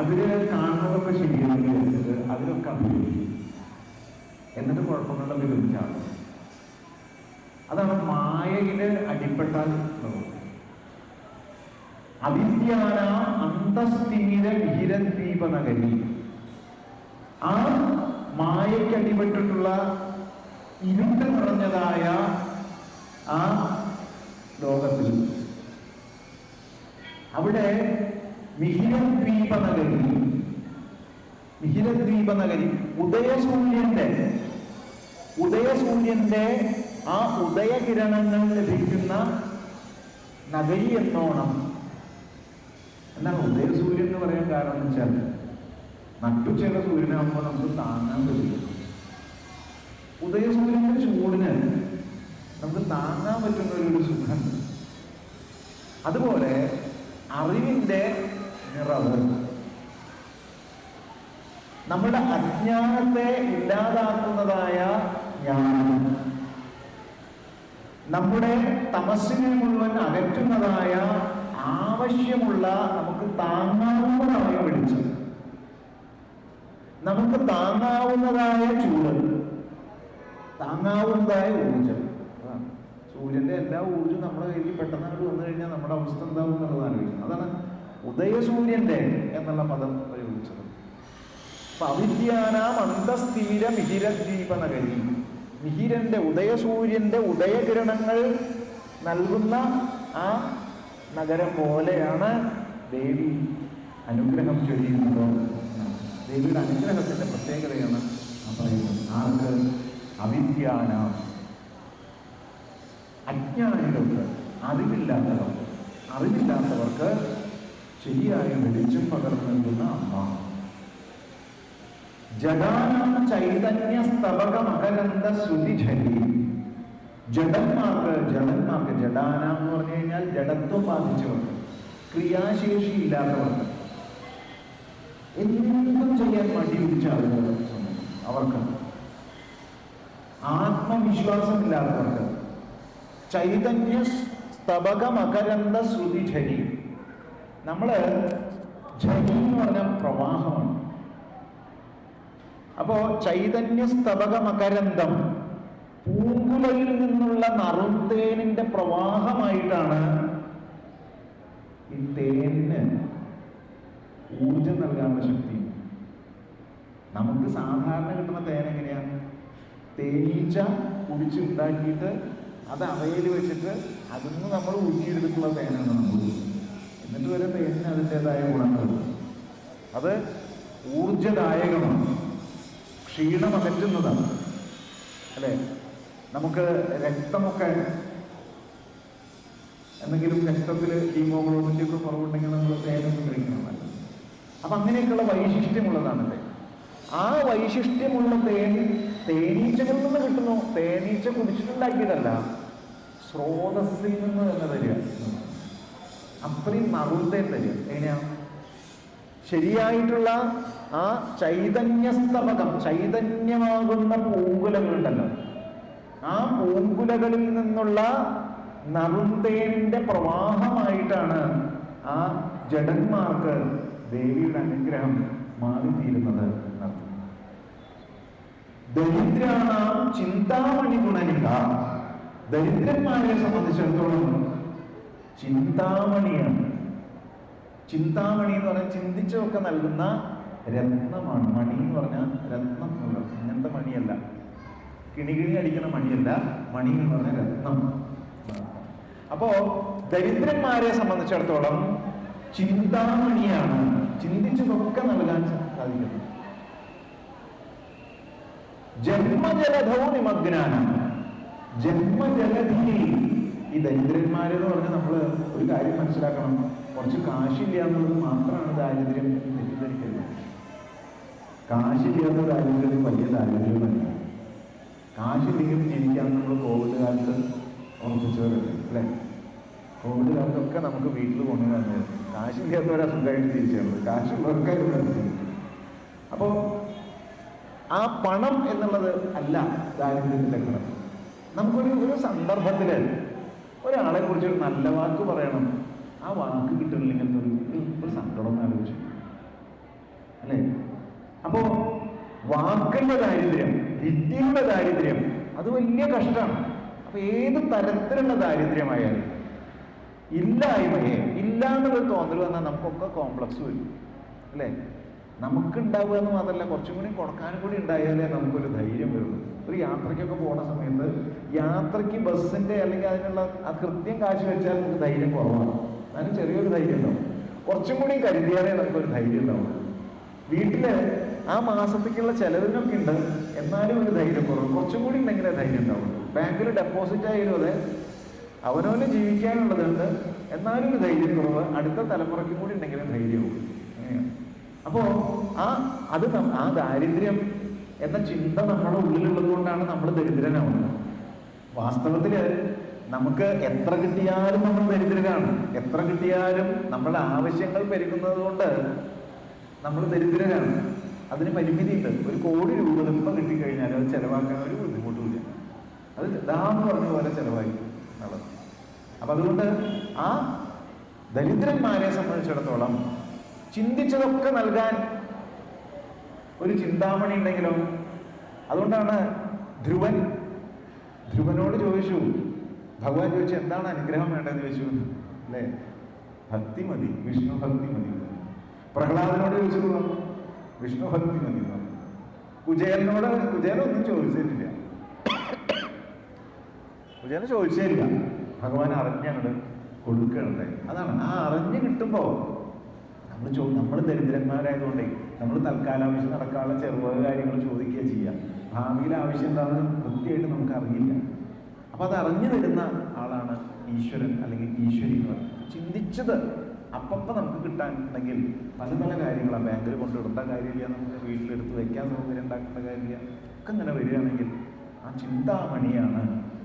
അവര് കാണുന്നതൊക്കെ ശരിയാണെങ്കിൽ അതിലൊക്കെ അഭിനയിക്കും. എന്നിട്ട് കുഴപ്പങ്ങളുടെ ലഭിച്ചാണ്. അതാണ് മായയില് അടിപ്പെട്ടാൽ അവിദ്യാന അന്തസ്തിമിര വിഹിരദ്വീപനഗരി. ആ മായയ്ക്ക് അടിപ്പെട്ടിട്ടുള്ള ഇരുട്ട് നിറഞ്ഞതായ ആ ലോകത്തിൽ അവിടെ മിഹിരദ്വീപനഗരി ഉദയസൂര്യന്റെ ആ ഉദയകിരണങ്ങൾ ലഭിക്കുന്ന നഗരി എന്നോണം. എന്താണ് ഉദയസൂര്യൻ എന്ന് പറയാൻ കാരണം എന്ന് വെച്ചാൽ, നട്ടുച്ചയുടെ സൂര്യനാകുമ്പോൾ നമുക്ക് താങ്ങാൻ പറ്റില്ല. ഉദയസൂര്യന്റെ ചൂടിന് നമുക്ക് താങ്ങാൻ പറ്റുന്ന ഒരു സുഖം. അതുപോലെ അറിവിന്റെ നിറവ് നമ്മുടെ അജ്ഞാനത്തെ ഇല്ലാതാക്കുന്നതായ ജ്ഞാനം, നമ്മുടെ തമസ്സിനെ മുഴുവൻ അകറ്റുന്നതായ ആവശ്യമുള്ള നമുക്ക് താങ്ങാവുന്നതായ വെളിച്ചം, നമുക്ക് താങ്ങാവുന്നതായ ചൂട്, താങ്ങാവുന്നതായ ഊർജം. സൂര്യന്റെ എല്ലാ ഊർജ്ജവും നമ്മുടെ കയ്യിൽ പെട്ടെന്നായിട്ട് വന്നു കഴിഞ്ഞാൽ നമ്മുടെ അവസ്ഥ എന്താവും എന്നുള്ളത് ആലോചിക്കുന്നത്. അതാണ് ഉദയസൂര്യന്റെ എന്നുള്ള പദം പ്രയോഗിച്ചത്. അവിദ്യാനാം അന്തസ്ഥീര മിഹിരദ്വീപനഗരി. മിഹിരന്റെ ഉദയസൂര്യന്റെ ഉദയകിരണങ്ങൾ നൽകുന്ന ആ നഗരം പോലെയാണ് ദേവി അനുഗ്രഹം ചൊരിയുന്നത്. ദേവിയുടെ അനുഗ്രഹത്തിന്റെ പ്രത്യേകതയാണ് പറയുന്നത്. ആർക്ക്? അവിദ്യാനാം, അജ്ഞാനികൾക്ക്, അറിവില്ലാത്തവർക്ക് ശരിയായ വെളിച്ചം പകർന്നു നൽകുന്ന അമ്മ. ജഡാനം ചൈതന്യ സ്തവക മകരന്ദ ശ്രുതിചരി. ജഡന്മാർക്ക് ജഡാനം എന്ന് പറഞ്ഞു കഴിഞ്ഞാൽ ജഡത്വം ബാധിച്ചവർക്ക്, ക്രിയാശേഷി ഇല്ലാത്തവർക്ക്, എന്തും ചെയ്യാൻ മടി പിടിച്ച ആളുകൾ, അവർക്ക് ആത്മവിശ്വാസമില്ലാത്തവർക്ക്, ചൈതന്യ സ്തവക മകരന്ദ ശ്രുതിചരി. നമ്മള് ഝരി എന്ന് പറഞ്ഞ പ്രവാഹമാണ്. അപ്പോ ചൈതന്യ സ്തവക മകരന്തം, പൂങ്കുലയിൽ നിന്നുള്ള നറുന്തേനിന്റെ പ്രവാഹമായിട്ടാണ് ഈ തേനിന് ഊർജം നൽകാനുള്ള ശക്തി. നമുക്ക് സാധാരണ കിട്ടുന്ന തേൻ എങ്ങനെയാണ്? തേനീച്ച കുടിച്ചുണ്ടാക്കിയിട്ട് അത് അവയിൽ വെച്ചിട്ട് അതിന്ന് നമ്മൾ ഊറ്റിയെടുത്തിട്ടുള്ള തേനാണ് നമ്മൾ. എന്നിട്ട് വരെ തേനിന് അതിൻ്റെതായ ഗുണങ്ങളുണ്ട്. അത് ഊർജദായകമാണ്, ക്ഷീണമകറ്റുന്നതാണ്, അല്ലെ? നമുക്ക് രക്തമൊക്കെ എന്തെങ്കിലും രക്തത്തിൽ ഹീമോഗ്ലോബിൻ്റെ ഒക്കെ കുറവുണ്ടെങ്കിൽ നമ്മൾ തേനൊക്കെ കഴിക്കണമല്ലോ. അപ്പൊ അങ്ങനെയൊക്കെയുള്ള വൈശിഷ്ട്യമുള്ളതാണല്ലേ. ആ വൈശിഷ്ട്യമുള്ള തേൻ തേനീച്ചകളിൽ നിന്ന് കിട്ടുന്നു. തേനീച്ച കുടിച്ചിട്ടുണ്ടാക്കിയതല്ല, സ്രോതസ്സിൽ നിന്ന് തന്നെ തരിക. അത്രയും നറുതേൻ തരിക. എങ്ങനെയാ? ശരിയായിട്ടുള്ള ആ ചൈതന്യസ്തവകം, ചൈതന്യമാകുന്ന പൂങ്കുലകളുണ്ടല്ലോ, ആ പൂങ്കുലകളിൽ നിന്നുള്ള നറുന്തേനിന്റെ പ്രവാഹമായിട്ടാണ് ആ ജഡന്മാർക്ക് ദേവിയുടെ അനുഗ്രഹം മാറിത്തീരുന്നത് എന്നർത്ഥം. ദരിദ്രാണാം ചിന്താമണി ഗുണനിക. ദരിദ്രന്മാരെ സംബന്ധിച്ചിടത്തോളം ചിന്താമണിയാണ്. ചിന്താമണി എന്ന് പറഞ്ഞാൽ ചിന്തിച്ചൊക്കെ നൽകുന്ന രത്നമാണ്. മണി എന്ന് പറഞ്ഞാൽ രത്നം എന്നുള്ളത്. അങ്ങനത്തെ മണിയല്ല, കിണികിണി അടിക്കുന്ന മണിയല്ല. മണി എന്ന് പറഞ്ഞാൽ രത്നം. അപ്പോ ദരിദ്രന്മാരെ സംബന്ധിച്ചിടത്തോളം ചിന്താമണിയാണ്, ചിന്തിച്ചതൊക്കെ നൽകാൻ സാധിക്കുന്നത്. ജന്മജലധവും നിമഗ്നാനം. ജന്മജലധിയിൽ ഈ ദരിദ്രന്മാരെന്ന് പറഞ്ഞാൽ നമ്മൾ ഒരു കാര്യം മനസ്സിലാക്കണം. കുറച്ച് കാശില്ല എന്നുള്ളത് മാത്രമാണ് ദാരിദ്ര്യം എന്ന് തെറ്റിദ്ധരിക്കരുത്. കാശില്ലാത്ത ദാരിദ്ര്യം വലിയ ദാരിദ്ര്യമല്ല. കാശില്ലെങ്കിലും ജീവിക്കാൻ നമ്മൾ കോവിഡ് കാലത്ത് ഉറപ്പിച്ചവരല്ലേ, അല്ലേ? കോവിഡ് കാലത്തൊക്കെ നമുക്ക് വീട്ടിൽ കൊണ്ടുവന്നു. കാശില്ലാത്തവരെ അസുഖമായിട്ട് തിരിച്ചുള്ളത്, കാശുള്ളവർക്കായിട്ട്. അപ്പോൾ ആ പണം എന്നുള്ളത് അല്ല ദാരിദ്ര്യത്തിൻ്റെ ഘടകം. നമുക്കൊരു സന്ദർഭത്തിൽ ഒരാളെ കുറിച്ച് ഒരു നല്ല വാക്ക് പറയണം. ആ വാക്ക് കിട്ടുന്നില്ലെങ്കിൽ ഒരു സങ്കടം ആലോചിച്ചു, അല്ലേ? അപ്പോ വാക്കിന്റെ ദാരിദ്ര്യം, വിദ്യയുടെ ദാരിദ്ര്യം, അത് വലിയ കഷ്ടമാണ്. അപ്പൊ ഏത് തരത്തിലുള്ള ദാരിദ്ര്യമായാലും ഇല്ലായ്മയെ, ഇല്ല എന്നുള്ളൊരു തോന്നൽ വന്നാൽ നമുക്കൊക്കെ കോംപ്ലക്സ് വരും, അല്ലേ? നമുക്കുണ്ടാവുക എന്ന് മാത്രമല്ല, കുറച്ചും കൂടി കൊടുക്കാനും കൂടി ഉണ്ടായാലേ നമുക്കൊരു ധൈര്യം വരുള്ളൂ. ഒരു യാത്രയ്ക്കൊക്കെ പോണ സമയത്ത് യാത്രയ്ക്ക് ബസ്സിന്റെ അല്ലെങ്കിൽ അതിനുള്ള ആ കൃത്യം കാശ് വെച്ചാൽ നമുക്ക് ധൈര്യം കുറവാണ്. അതിന് ചെറിയൊരു ധൈര്യം ഉണ്ടാവും. കുറച്ചും കൂടി കരുതിയാലേ നമുക്കൊരു ധൈര്യം ഉണ്ടാവും. വീട്ടില് ആ മാസത്തേക്കുള്ള ചെലവിനൊക്കെ ഉണ്ട്, എന്നാലും ഒരു ധൈര്യം കുറവ്. കുറച്ചും കൂടി ഉണ്ടെങ്കിലേ ധൈര്യം ഉണ്ടാവുള്ളൂ. ബാങ്കിൽ ഡെപ്പോസിറ്റ് ആയാലും അതെ, അവനവന് ജീവിക്കാനുള്ളതുണ്ട്, എന്നാലും ഒരു ധൈര്യക്കുറവ് അടുത്ത തലമുറയ്ക്കും കൂടി ഉണ്ടെങ്കിലും ധൈര്യവും. അങ്ങനെയാണ്. അപ്പോൾ ആ ദാരിദ്ര്യം എന്ന ചിന്ത നമ്മുടെ ഉള്ളിലുള്ളത് കൊണ്ടാണ് നമ്മൾ ദരിദ്രനാവുന്നത്. വാസ്തവത്തിൽ നമുക്ക് എത്ര കിട്ടിയാലും നമ്മൾ ദരിദ്രരാണ്. എത്ര കിട്ടിയാലും നമ്മുടെ ആവശ്യങ്ങൾ പെരുകുന്നത് കൊണ്ട് നമ്മൾ ദരിദ്രരാണ്. അതിന് പരിമിതിയുണ്ട്. 1 കോടി രൂപ ഇപ്പം കിട്ടിക്കഴിഞ്ഞാൽ അത് ചെലവാക്കാൻ ഒരു ബുദ്ധിമുട്ടുമില്ല. അത് ദാന്ന് പറഞ്ഞ പോലെ ചെലവായിരിക്കും എന്നുള്ളത്. അപ്പം അതുകൊണ്ട് ആ ദരിദ്രന്മാരെ സംബന്ധിച്ചിടത്തോളം ചിന്തിച്ചതൊക്കെ നൽകാൻ ഒരു ചിന്താമണി ഉണ്ടെങ്കിലോ. അതുകൊണ്ടാണ് ധ്രുവനോട് ചോദിച്ചു, ഭഗവാൻ ചോദിച്ചു എന്താണ് അനുഗ്രഹം വേണ്ടതെന്ന് ചോദിച്ചു അല്ലേ? ഭക്തി മതി, വിഷ്ണു ഭക്തി മതി. പ്രഹ്ലാദനോട് ചോദിച്ചു, വിഷ്ണു ഭക്തി മതി. കുചേലൊന്നും ചോദിച്ചിട്ടില്ല. കുചേലൻ ചോദിച്ചില്ല. ഭഗവാൻ അറിഞ്ഞങ്ങോട്ട് കൊടുക്കുകയുണ്ടായി. അതാണ് ആ അറിഞ്ഞ് കിട്ടുമ്പോൾ നമ്മൾ ദരിദ്രന്മാരായതുകൊണ്ടേ നമ്മൾ തൽക്കാലാവശ്യം നടക്കാനുള്ള ചെറുപ കാര്യങ്ങൾ ചോദിക്കുക ചെയ്യുക. ഭാവിയിലെ ആവശ്യം എന്താണെന്ന് കൃത്യമായിട്ട് നമുക്ക് അറിയില്ല. അപ്പം അത് അറിഞ്ഞു തരുന്ന ആളാണ് ഈശ്വരൻ അല്ലെങ്കിൽ ഈശ്വരി എന്ന് പറയുന്നത്. ചിന്തിച്ചത് അപ്പം നമുക്ക് കിട്ടാനുണ്ടെങ്കിൽ പല പല കാര്യങ്ങളാണ്. ബാങ്കിൽ കൊണ്ടിടേണ്ട കാര്യമില്ല, നമുക്ക് വീട്ടിലെടുത്ത് വെക്കാൻ സൗകര്യം ഉണ്ടാക്കേണ്ട കാര്യമില്ല. ഒക്കെ ഇങ്ങനെ വരികയാണെങ്കിൽ ആ ചിന്താമണിയാണ്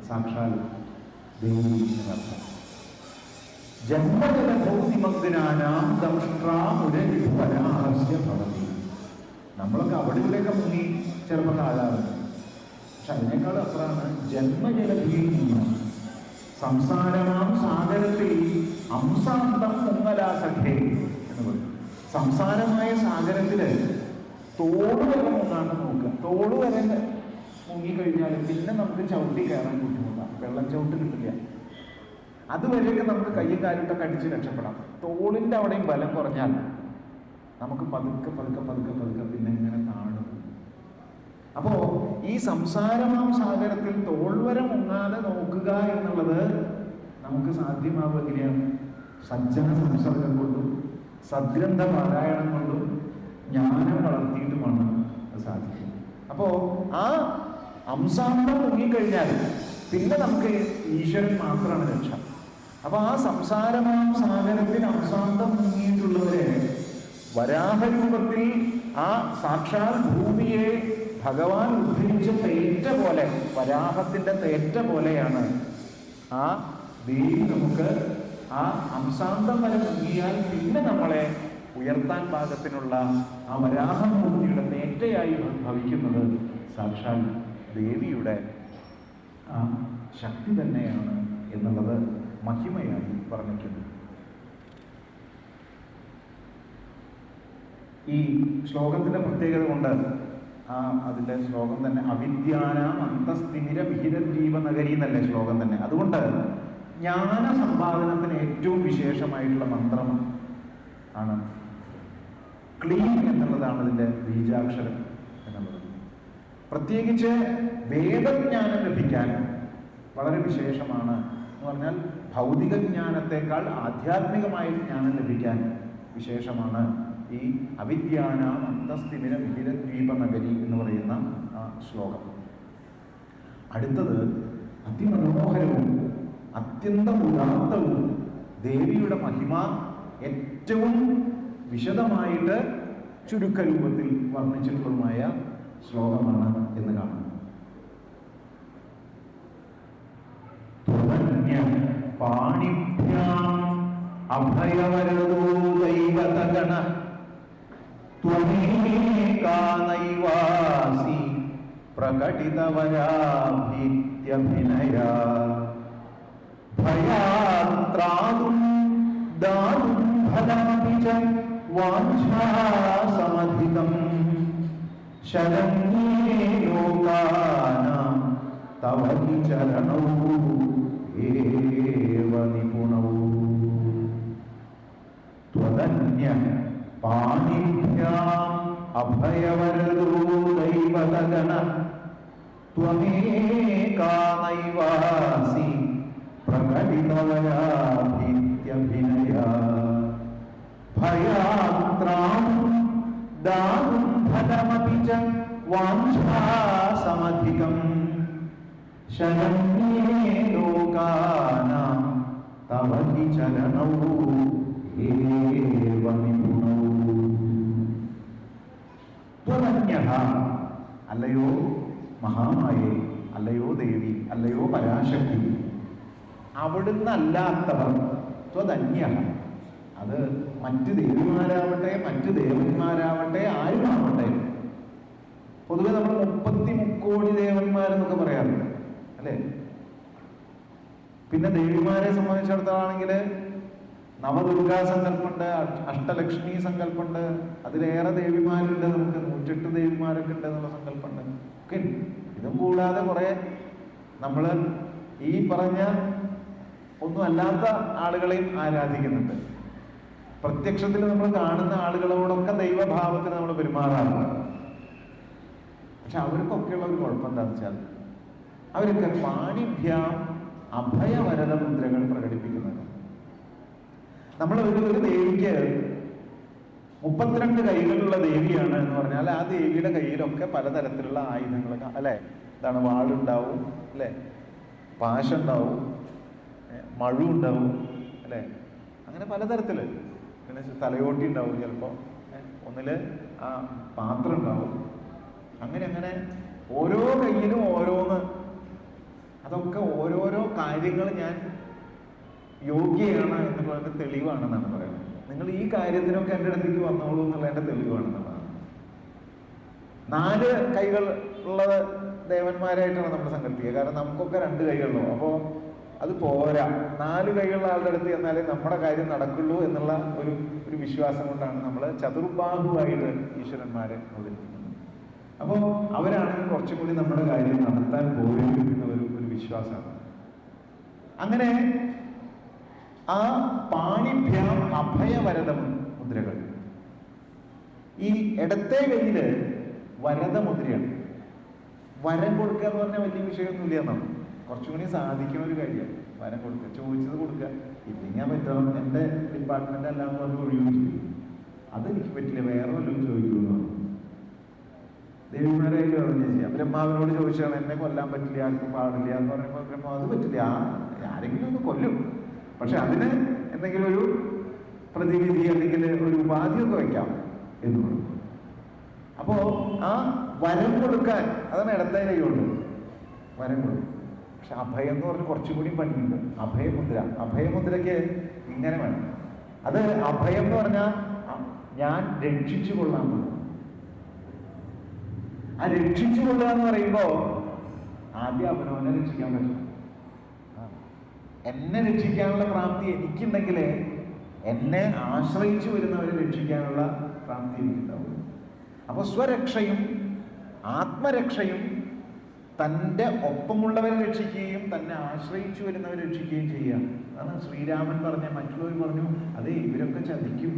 സാക്ഷാൽ ദേവി എന്നർത്ഥം. ജന്മജലഭൗതിമഗ്നാനാം ദംഷ്ട്രാമുരരിപരാഹസ്യ ഭവതി. നമ്മളൊക്കെ അവിടെ ഇവിടെയൊക്കെ മുങ്ങി ചിലപ്പോൾ താഴാറുണ്ട്. പക്ഷെ അതിനേക്കാൾ അപ്പുറമാണ് ജന്മജലഭീതി. സംസാരമാം സാഗരത്തിൽ അംസാന്തം മുങ്ങലാസഖേ എന്ന് പറയും. സംസാരമായ സാഗരത്തില് തോട് വരെ മുങ്ങാണ്ട് നോക്കുക. തോട് വരെ മുങ്ങിക്കഴിഞ്ഞാൽ പിന്നെ നമുക്ക് ചവിട്ടി കയറാൻ ബുദ്ധിമുട്ടാണ്. വെള്ളം ചവിട്ട് കിട്ടില്ല. അതുവരെയൊക്കെ നമുക്ക് കയ്യും കാലിട്ടൊക്കെ അടിച്ച് രക്ഷപ്പെടാം. തോളിൻ്റെ അവിടെയും ബലം കുറഞ്ഞാൽ നമുക്ക് പതുക്കെ പതുക്കെ പതുക്കെ പതുക്കെ പിന്നെ ഇങ്ങനെ താണു. അപ്പോ ഈ സംസാരമാം സാഗരത്തിൽ തോൾവര മുങ്ങാതെ നോക്കുക എന്നുള്ളത് നമുക്ക് സാധ്യമാവുകയാണ് സജ്ജന സംസർഗം കൊണ്ടും സദ്ഗ്രന്ഥ പാരായണം കൊണ്ടും ജ്ഞാനം വളർത്തിയിട്ടുമാണ് അത് സാധിക്കുന്നത്. അപ്പോ ആ അംസാന്തം മുങ്ങിക്കഴിഞ്ഞാൽ പിന്നെ നമുക്ക് ഈശ്വരൻ മാത്രമാണ് രക്ഷ. അപ്പൊ ആ സംസാരമാം സാഗരത്തിൽ അംസാന്തം മുങ്ങിയിട്ടുള്ളവരെ വരാഹരൂപത്തിൽ ആ സാക്ഷാൽ ഭൂമിയെ ഭഗവാൻ ഉദ്ധരിച്ച തേറ്റ പോലെ, വരാഹത്തിന്റെ തേറ്റ പോലെയാണ് ആ ദേവി. നമുക്ക് ആ അംസാന്തം വരെ മുങ്ങിയാൽ പിന്നെ നമ്മളെ ഉയർത്താൻ പാകത്തിനുള്ള ആ വരാഹമൂർത്തിയുടെ തേറ്റയായി ഭവിക്കുന്നത് സാക്ഷാൽ ദേവിയുടെ ആ ശക്തി തന്നെയാണ് എന്നുള്ളത് മഹിമയായി പറഞ്ഞിട്ടുണ്ട്. ഈ ശ്ലോകത്തിന്റെ പ്രത്യേകത കൊണ്ട് അതിന്റെ ശ്ലോകം തന്നെ അവിദ്യാനാം അന്തസ്ഥിമിര വിഹിരദ്വീപ നഗരി എന്നല്ലേ ശ്ലോകം തന്നെ. അതുകൊണ്ട് ജ്ഞാന സമ്പാദനത്തിന് ഏറ്റവും വിശേഷമായിട്ടുള്ള മന്ത്രം ആണ് ക്ലീം എന്നുള്ളതാണ് ഇതിന്റെ ബീജാക്ഷരം എന്നുള്ളത്. പ്രത്യേകിച്ച് വേദജ്ഞാനം ലഭിക്കാൻ വളരെ വിശേഷമാണ് എന്ന് പറഞ്ഞാൽ ഭൗതിക ജ്ഞാനത്തെക്കാൾ ആധ്യാത്മികമായ ജ്ഞാനം ലഭിക്കാൻ വിശേഷമാണ് ഈ അവിദ്യാനാം അന്തസ്ഥിമിര വിഹിരദ്വീപ നഗരി എന്ന് പറയുന്ന ആ ശ്ലോകം. അടുത്തത് അതിമനോഹരവും അത്യന്തം ഉദാത്തവും ദേവിയുടെ മഹിമ ഏറ്റവും വിശദമായിട്ട് ചുരുക്കരൂപത്തിൽ വർണ്ണിച്ചിട്ടുള്ളതുമായ ശ്ലോകമാണ് എന്ന് കാണുന്നു. പാണിഭ്യാം അഭയവരദോ ദൈവതഗണ ത്വമേകാ നൈവാസി പ്രകടിതവരാഭീത്യഭിനയാ ഭയാത്രാതും ദാതും ഫലമപി ച വാഞ്ഛാസമധികം ശരണ്യേ ലോകാനാം തവ ചരണൗ ഏവ നിപുണൗ ത്വദന്യ പാണിഭ്യാം അഭയവരദോ ദൈവതഗണ ത്വമേകാ നൈവാസി പ്രകടിതവരാഭീത്യഭിനയാ ഭയാത്രാതും ദാതും ഫലമപി ച വാഞ്ഛാസമധികം ശരണ്യേ ലോകാനാം തവ ഹി ചരണൗ ഏവ നിപുണൗ. ത്വമന്യഃ, അല്ലയോ മഹാമായേ, അല്ലയോ ദേവി, അല്ലയോ പരാശക്തി, അവിടുന്ന് അല്ലാത്തവർ. ത്വതന്യഃ, അത് മറ്റ് ദേവിമാരാവട്ടെ മറ്റ് ദേവന്മാരാവട്ടെ ആരുമാവട്ടെ. പൊതുവെ നമ്മൾ 33 ദേവന്മാരെന്നൊക്കെ പറയാറുണ്ട് അല്ലേ? പിന്നെ ദേവിമാരെ സംബന്ധിച്ചിടത്തോളാണെങ്കിൽ നവദുർഗാ സങ്കല്പമുണ്ട്, അഷ്ടലക്ഷ്മി സങ്കല്പമുണ്ട്, അതിലേറെ ദേവിമാരുണ്ട്. നമുക്ക് 108 ദേവിമാരൊക്കെ ഉണ്ട് എന്നുള്ള സങ്കല്പമുണ്ട് ഒക്കെ. ഇതും കൂടാതെ കുറെ നമ്മൾ ഈ പറഞ്ഞ ഒന്നും അല്ലാത്ത ആളുകളെയും ആരാധിക്കുന്നുണ്ട്. പ്രത്യക്ഷത്തിൽ നമ്മൾ കാണുന്ന ആളുകളോടൊക്കെ ദൈവഭാവത്തിന് നമ്മൾ പെരുമാറാറുണ്ട്. പക്ഷെ അവർക്കൊക്കെയുള്ള ഒരു കുഴപ്പം എന്താണെന്ന് വെച്ചാൽ അവരൊക്കെ പാണിഭ്യാം അഭയവരദ മുദ്രകൾ പ്രകടിപ്പിക്കുന്നുണ്ട്. നമ്മൾ ഒരു ദേവിക്ക് 32 കൈകളുള്ള ദേവിയാണ് എന്ന് പറഞ്ഞാൽ ആ ദേവിയുടെ കയ്യിലൊക്കെ പലതരത്തിലുള്ള ആയുധങ്ങളൊക്കെ അല്ലെ? ഇതാണ് വാളുണ്ടാവും അല്ലെ, പാശുണ്ടാവും, മഴു ഉണ്ടാവും അല്ലെ, അങ്ങനെ പലതരത്തില്. പിന്നെ തലയോട്ടി ഉണ്ടാവും, ചിലപ്പോ ഒന്നില് ആ പാത്രം ഉണ്ടാവും. അങ്ങനെ ഓരോ കയ്യിലും ഓരോന്ന്. അതൊക്കെ ഓരോരോ കാര്യങ്ങൾ ഞാൻ യോഗ്യയാണ് എന്നുള്ളതിന്റെ തെളിവാണെന്നാണ് പറയുന്നത്. നിങ്ങൾ ഈ കാര്യത്തിനൊക്കെ എൻ്റെ അടുത്തേക്ക് വന്നോളൂ എന്നുള്ളതിന്റെ തെളിവാണെന്നുള്ളതാണ്. 4 കൈകൾ ഉള്ള ദേവന്മാരായിട്ടാണ് നമ്മൾ സങ്കല്പിക്കുക. കാരണം നമുക്കൊക്കെ 2 കൈകളുള്ളൂ. അപ്പോൾ അത് പോരാ. 4 കൈകളുള്ള ആളുടെ അടുത്ത് എന്നാലേ നമ്മുടെ കാര്യം നടക്കുള്ളൂ എന്നുള്ള ഒരു വിശ്വാസം കൊണ്ടാണ് നമ്മൾ ചതുർബാഹുവായിട്ട് ഈശ്വരന്മാരെ അവതരിപ്പിക്കുന്നത്. അപ്പോൾ അവരാണെങ്കിൽ കുറച്ചും കൂടി നമ്മുടെ കാര്യം നടത്താൻ പോരും എന്ന ഒരു വിശ്വാസമാണ്. അങ്ങനെ ആ പാണിഭ്യാം അഭയവരദ മുദ്രകൾ, ഈ ഇടത്തെ കയ്യില് വരദമുദ്രയാണ്. വരം കൊടുക്കുക എന്ന് പറഞ്ഞാൽ വലിയ വിഷയമൊന്നുമില്ല എന്നാണ്. കുറച്ചും കൂടി സാധിക്കുന്ന ഒരു കാര്യമാണ് വരം കൊടുക്കുക. ചോദിച്ചത് കൊടുക്കുക. ഇല്ലെങ്കിൽ ഞാൻ പറ്റുമോ, എൻ്റെ ഡിപ്പാർട്ട്മെന്റ് അല്ലാന്ന് പറഞ്ഞ് ഒഴിവില്ല, അതെനിക്ക് പറ്റില്ല, വേറെ വല്ലതും ചോദിക്കുമെന്ന് പറഞ്ഞു. ദേവിമാരായിട്ട് പറഞ്ഞു ചെയ്യാം. ബ്രഹ്മാവിനോട് ചോദിച്ചാണ് എന്നെ കൊല്ലാൻ പറ്റില്ല, ആർക്കും പാടില്ല എന്ന് പറയുമ്പോൾ ബ്രഹ്മാവ് അത് പറ്റില്ല, ആരെങ്കിലും ഒന്ന് കൊല്ലും, പക്ഷെ അതിന് എന്തെങ്കിലും ഒരു പ്രതിവിധി അല്ലെങ്കിൽ ഒരു ഉപാധിയൊക്കെ വയ്ക്കാം എന്ന് പറഞ്ഞു. അപ്പോ ആ വരം കൊടുക്കാൻ അതാണ് ഇടത്തെ കൈകൊണ്ട് വരം കൊടുക്കും. പക്ഷെ അഭയം എന്ന് പറഞ്ഞ് കുറച്ചുകൂടി പണിയുണ്ട്. അഭയമുദ്രയ്ക്ക് ഇങ്ങനെ വേണം. അത് അഭയം എന്ന് പറഞ്ഞാൽ ഞാൻ രക്ഷിച്ചു കൊള്ളാൻ പറ്റും. ആ രക്ഷിച്ചു കൊള്ളുക എന്ന് പറയുമ്പോ ആദ്യം അവനവനെ രക്ഷിക്കാൻ പറ്റും. എന്നെ രക്ഷിക്കാനുള്ള പ്രാപ്തി എനിക്കുണ്ടെങ്കിൽ എന്നെ ആശ്രയിച്ചു വരുന്നവരെ രക്ഷിക്കാനുള്ള പ്രാപ്തി എനിക്കുണ്ടാവും. അപ്പൊ സ്വരക്ഷയും ആത്മരക്ഷയും തൻ്റെ ഒപ്പമുള്ളവരെ രക്ഷിക്കുകയും തന്നെ ആശ്രയിച്ചു വരുന്നവരെ രക്ഷിക്കുകയും ചെയ്യുക. അതാണ് ശ്രീരാമൻ പറഞ്ഞ. മറ്റുള്ളവർ പറഞ്ഞു അതെ ഇവരൊക്കെ ചതിക്കും.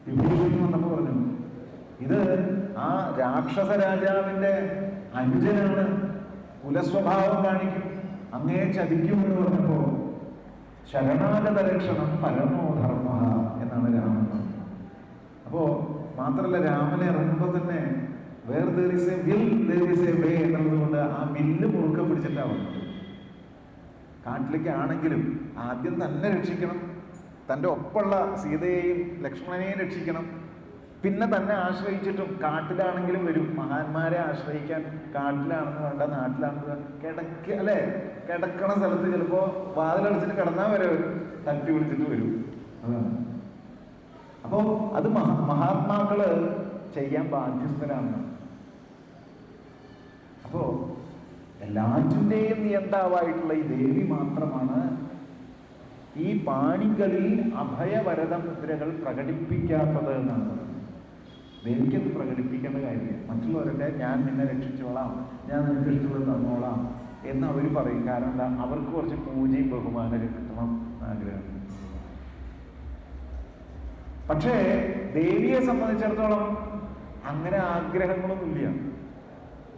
വിഭീഷണൻ വന്നപ്പോ പറഞ്ഞു ഇത് ആ രാക്ഷസ രാജാവിന്റെ അനുജനാണ്, കുലസ്വഭാവം കാണിക്കും, അങ്ങേ ചതിക്കും എന്ന് പറഞ്ഞപ്പോ ശരണാഗത രക്ഷണം പരമോ ധർമ്മ എന്നാണ് രാമൻ. അപ്പോ മാത്രല്ല രാമനെ ഇറങ്ങുമ്പോ തന്നെ where there is a will there is a way എന്നുള്ളത് കൊണ്ട് ആ വില്ല് മുറുക്കം പിടിച്ചിട്ടാ വന്നത്. കാട്ടിലേക്ക് ആണെങ്കിലും ആദ്യം തന്നെ രക്ഷിക്കണം, തൻ്റെ ഒപ്പമുള്ള സീതയെയും ലക്ഷ്മണനെയും രക്ഷിക്കണം, പിന്നെ തന്നെ ആശ്രയിച്ചിട്ടും കാട്ടിലാണെങ്കിലും വരും. മഹാന്മാരെ ആശ്രയിക്കാൻ കാട്ടിലാണെന്ന് വേണ്ട, നാട്ടിലാണെന്ന് അല്ലെ, കിടക്കണ സ്ഥലത്ത് ചിലപ്പോ വാതിലടച്ചിട്ട് കിടന്നാൽ വരെ വരും, തട്ടി വിളിച്ചിട്ട് വരും. അതാണ്. അപ്പോ അത് മഹാത്മാക്കള് ചെയ്യാൻ ബാധ്യസ്ഥരാണ്. അപ്പോ എല്ലാറ്റിൻ്റെയും നിയന്താവായിട്ടുള്ള ഈ ദേവി മാത്രമാണ് ഈ പാണികളിൽ അഭയവരദ മുദ്രകൾ പ്രകടിപ്പിക്കാത്തത് എന്നാണ് പറയുന്നത്. ദേവിക്കത് പ്രകടിപ്പിക്കേണ്ട കാര്യമില്ല. മറ്റുള്ളവരുടെ ഞാൻ നിന്നെ രക്ഷിച്ചോളാം, ഞാൻ നിനക്ക് ഇഷ്ടമുള്ളത് തന്നോളാം എന്ന് അവർ പറയും. കാരണം എന്താ, അവർക്ക് കുറച്ച് പൂജയും ബഹുമാനമൊക്കെ കിട്ടണം ആഗ്രഹം. പക്ഷേ ദേവിയെ സംബന്ധിച്ചിടത്തോളം അങ്ങനെ ആഗ്രഹങ്ങളൊന്നുമില്ല.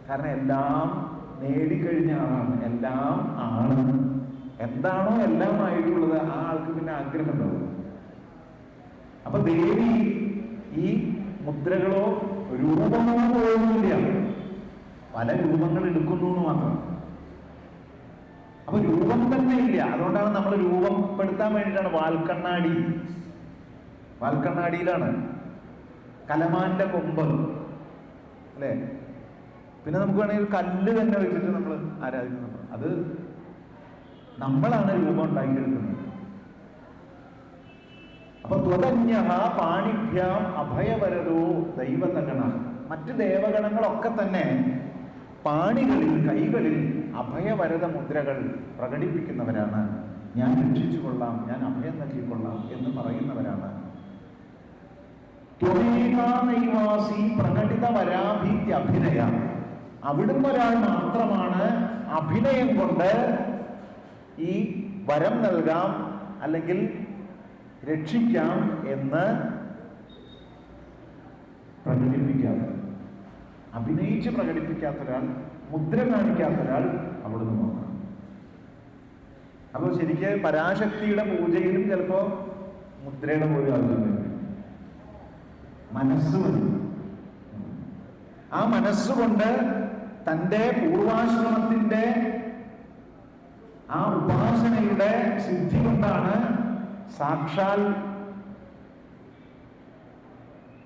കാരണം എല്ലാം നേടിക്കഴിഞ്ഞ ആളാണ്, എല്ലാം ആണ്. എന്താണോ എല്ലാം ആയിട്ടുള്ളത് ആ ആൾക്ക് പിന്നെ ആഗ്രഹം ഉണ്ടാവും. അപ്പൊ ദേവി ഈ മുദ്രകളോ രൂപമോ പോലുമില്ല. പല രൂപങ്ങൾ എടുക്കുന്നു എന്ന് മാത്രം. അപ്പൊ രൂപം തന്നെ ഇല്ല. അതുകൊണ്ടാണ് നമ്മൾ രൂപപ്പെടുത്താൻ വേണ്ടിയിട്ടാണ് വാൽക്കണ്ണാടിയിലാണ് കലമാന്റെ കൊമ്പ്, അല്ലേ? പിന്നെ നമുക്ക് വേണമെങ്കിൽ കല്ല് തന്നെ വെച്ചിട്ട് നമ്മൾ ആരാധിക്കുന്നു. അത് നമ്മളാണ് രൂപം ഉണ്ടാക്കിയെടുക്കുന്നത്. അപ്പൊ ത്വതന്യ പാണിഭ്യാം അഭയവരതോ ദൈവതഗണ. മറ്റ് ദേവഗണങ്ങളൊക്കെ തന്നെ പാണികളിൽ, കൈകളിൽ അഭയവരത മുദ്രകൾ പ്രകടിപ്പിക്കുന്നവരാണ്. ഞാൻ രക്ഷിച്ചു കൊള്ളാം, ഞാൻ അഭയം നൽകിക്കൊള്ളാം എന്ന് പറയുന്നവരാണ്. ത്വമേകാനൈവാസി പ്രകടിത വരാഭീത്യഭിനയ. അവിടുന്ന് ഒരാൾ മാത്രമാണ് അഭിനയം കൊണ്ട് ഈ വരം നൽകാം അല്ലെങ്കിൽ രക്ഷിക്കാം എന്ന് പ്രകടിപ്പിക്കാത്ത, അഭിനയിച്ച് പ്രകടിപ്പിക്കാത്ത ഒരാൾ, മുദ്ര കാണിക്കാത്ത ഒരാൾ അവിടുന്ന് മാത്രം. അപ്പോൾ ശരിക്ക് പരാശക്തിയുടെ പൂജയിലും ചിലപ്പോ മുദ്രയുടെ പോലും ആവശ്യം. മനസ്സ് മതി. ആ മനസ്സുകൊണ്ട് തൻ്റെ പൂർവാശ്രമത്തിന്റെ ആ ഉപാസനയുടെ സിദ്ധി കൊണ്ടാണ് സാക്ഷാൽ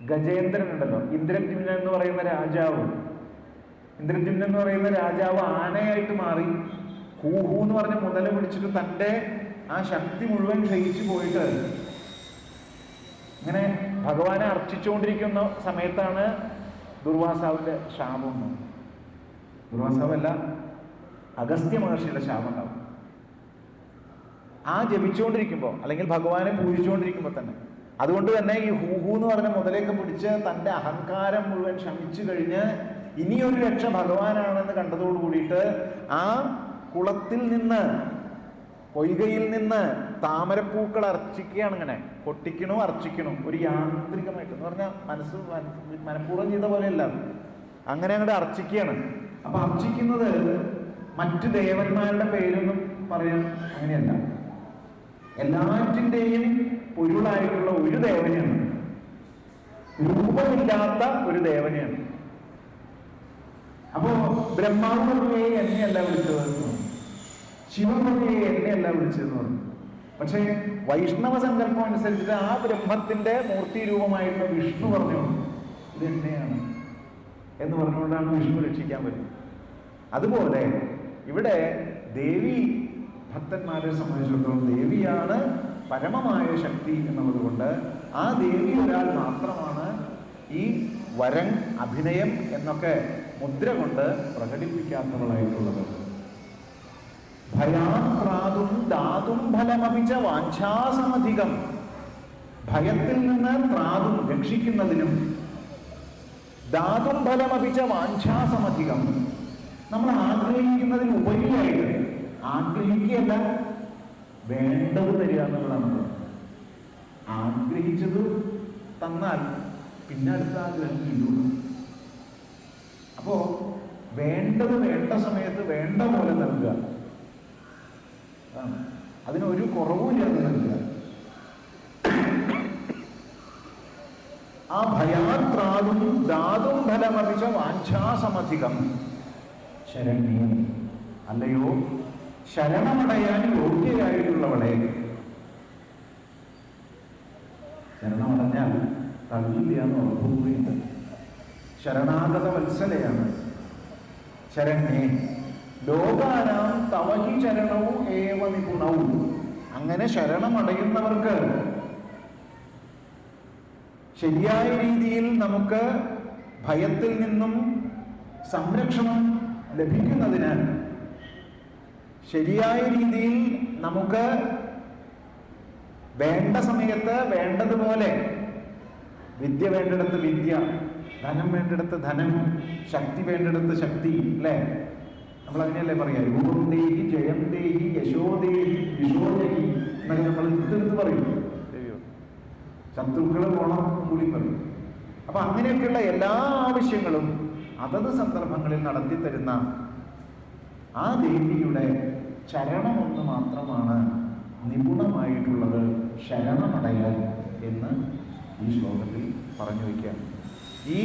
ഗജേന്ദ്രൻ ഉണ്ടല്ലോ, ഇന്ദ്രദ്യുമ്നൻ എന്ന് പറയുന്ന രാജാവ്. ഇന്ദ്രദ്യുമ്നൻ എന്ന് പറയുന്ന രാജാവ് ആനയായിട്ട് മാറി ഹൂഹു എന്ന് പറഞ്ഞ മുതല പിടിച്ചിട്ട് തൻ്റെ ആ ശക്തി മുഴുവൻ ക്ഷയിച്ചു പോയിട്ട് ഇങ്ങനെ ഭഗവാനെ അർച്ചിച്ചുകൊണ്ടിരിക്കുന്ന സമയത്താണ് ദുർവാസാവിന്റെ ശാപം. ദുർവാസാവല്ല, അഗസ്ത്യ മഹർഷിയുടെ ശാപം ഉണ്ടാവും. ആ ജപിച്ചുകൊണ്ടിരിക്കുമ്പോൾ അല്ലെങ്കിൽ ഭഗവാനെ പൂജിച്ചുകൊണ്ടിരിക്കുമ്പോൾ തന്നെ. അതുകൊണ്ട് തന്നെ ഈ ഹൂഹു എന്ന് പറഞ്ഞ മുതലേക്ക് പിടിച്ച് തൻ്റെ അഹങ്കാരം മുഴുവൻ ശമിച്ചു കഴിഞ്ഞ് ഇനിയൊരു രക്ഷ ഭഗവാനാണെന്ന് കണ്ടതോട് കൂടിയിട്ട് ആ കുളത്തിൽ നിന്ന്, പൊയ്കയിൽ നിന്ന് താമരപ്പൂക്കൾ അർച്ചിക്കുകയാണ്. ഇങ്ങനെ പൊട്ടിക്കണോ അർച്ചിക്കണോ, ഒരു യാന്ത്രികമായിട്ട് എന്ന് പറഞ്ഞാൽ മനഃപൂർവ്വം ചെയ്ത പോലെയല്ല, അങ്ങനെ അങ്ങോട്ട് അർച്ചിക്കുകയാണ്. അപ്പൊ അർച്ചിക്കുന്നത് മറ്റു ദേവന്മാരുടെ പേരൊന്നും പറയാൻ അങ്ങനെയല്ല, എല്ലാറ്റിൻ്റെയും പൊരുളായിട്ടുള്ള ഒരു ദേവനെയാണ്, രൂപമില്ലാത്ത ഒരു ദേവനെയാണ്. അപ്പോ ബ്രഹ്മാവിനെ എന്നെയല്ല വിളിച്ചത്, ശിവനെ എന്നെയല്ല വിളിച്ചതെന്ന് പറഞ്ഞു. പക്ഷേ വൈഷ്ണവ സങ്കല്പം അനുസരിച്ചിട്ട് ആ ബ്രഹ്മത്തിന്റെ മൂർത്തി രൂപമായിട്ടുള്ള വിഷ്ണു പറഞ്ഞു ഇത് എന്നെയാണ് എന്ന് പറഞ്ഞുകൊണ്ടാണ് വിഷ്ണു രക്ഷിക്കാൻ പറ്റും. അതുപോലെ ഇവിടെ ദേവി ഭക്തന്മാരെ സംബന്ധിച്ചിടത്തോളം ദേവിയാണ് പരമമായ ശക്തി എന്നുള്ളത് കൊണ്ട് ആ ദേവി ഒരാൾ മാത്രമാണ് ഈ വരം, അഭിനയം എന്നൊക്കെ മുദ്ര കൊണ്ട് പ്രകടിപ്പിക്കാത്തവളായിട്ടുള്ളത്. ഭയാത്രാതും ദാതും ഫലമപിച്ച വാഞ്ചാസമധികം. ഭയത്തിൽ നിന്ന് ത്രാതും രക്ഷിക്കുന്നതിനും, ദാതും ഫലമപിച്ച വാഞ്ചാസമധികം നമ്മൾ ആഗ്രഹിക്കുന്നതിന് ഉപരിയായിട്ട്, ആഗ്രഹിക്കുകയല്ല വേണ്ടത് തരിക എന്നുള്ളതാണ്. ആഗ്രഹിച്ചത് തന്നാൽ പിന്നെ അടുത്ത ആഗ്രഹം കിട്ടുള്ളൂ. അപ്പോ വേണ്ടത് വേണ്ട സമയത്ത് വേണ്ട പോലെ നൽകുക, അതിനൊരു കുറവുമില്ലാതെ നൽകുക. ആ ഭയാത്രാതും ദാതും ഫലമപിച്ച വാഞ്ചാസമധികം ശരണ്യം. അല്ലയോ ശരണമടയാൻ യോഗ്യരായിട്ടുള്ളവളെ. ശരണമടഞ്ഞാൽ തള്ളില്ല എന്ന് ഉറപ്പുകൂടിയുണ്ട്. ശരണാഗത വത്സലയാണ് ശരണ്യേ. ലോകാനാം തവഹി ചരണവും ഏവ നിപുണവും. അങ്ങനെ ശരണമടയുന്നവർക്ക് ശരിയായ രീതിയിൽ നമുക്ക് ഭയത്തിൽ നിന്നും സംരക്ഷണം ലഭിക്കുന്നതിന്, ശരിയായ രീതിയിൽ നമുക്ക് വേണ്ട സമയത്ത് വേണ്ടതുപോലെ വിദ്യ വേണ്ടിടത്ത് വിദ്യ, ധനം വേണ്ടിടത്ത് ധനം, ശക്തി വേണ്ടിടത്ത് ശക്തി, അല്ലേ? നമ്മൾ അങ്ങനെയല്ലേ പറയാ, രൂപം ദേഹി, ജയം ദേഹി, യശോദേഹി, വിശോദേഹി എന്നൊക്കെ നമ്മൾ ഇതെടുത്ത് പറയും. ശത്രുക്കള് പോണം കൂടി പറയും. അപ്പൊ അങ്ങനെയൊക്കെയുള്ള എല്ലാ ആവശ്യങ്ങളും അതത് സന്ദർഭങ്ങളിൽ നടത്തി തരുന്ന ആ ദേവിയുടെ ചരണമൊന്ന് മാത്രമാണ് നിപുണമായിട്ടുള്ളത് ശരണമടയാൻ എന്ന് ഈ ശ്ലോകത്തിൽ പറഞ്ഞു വയ്ക്കാം. ഈ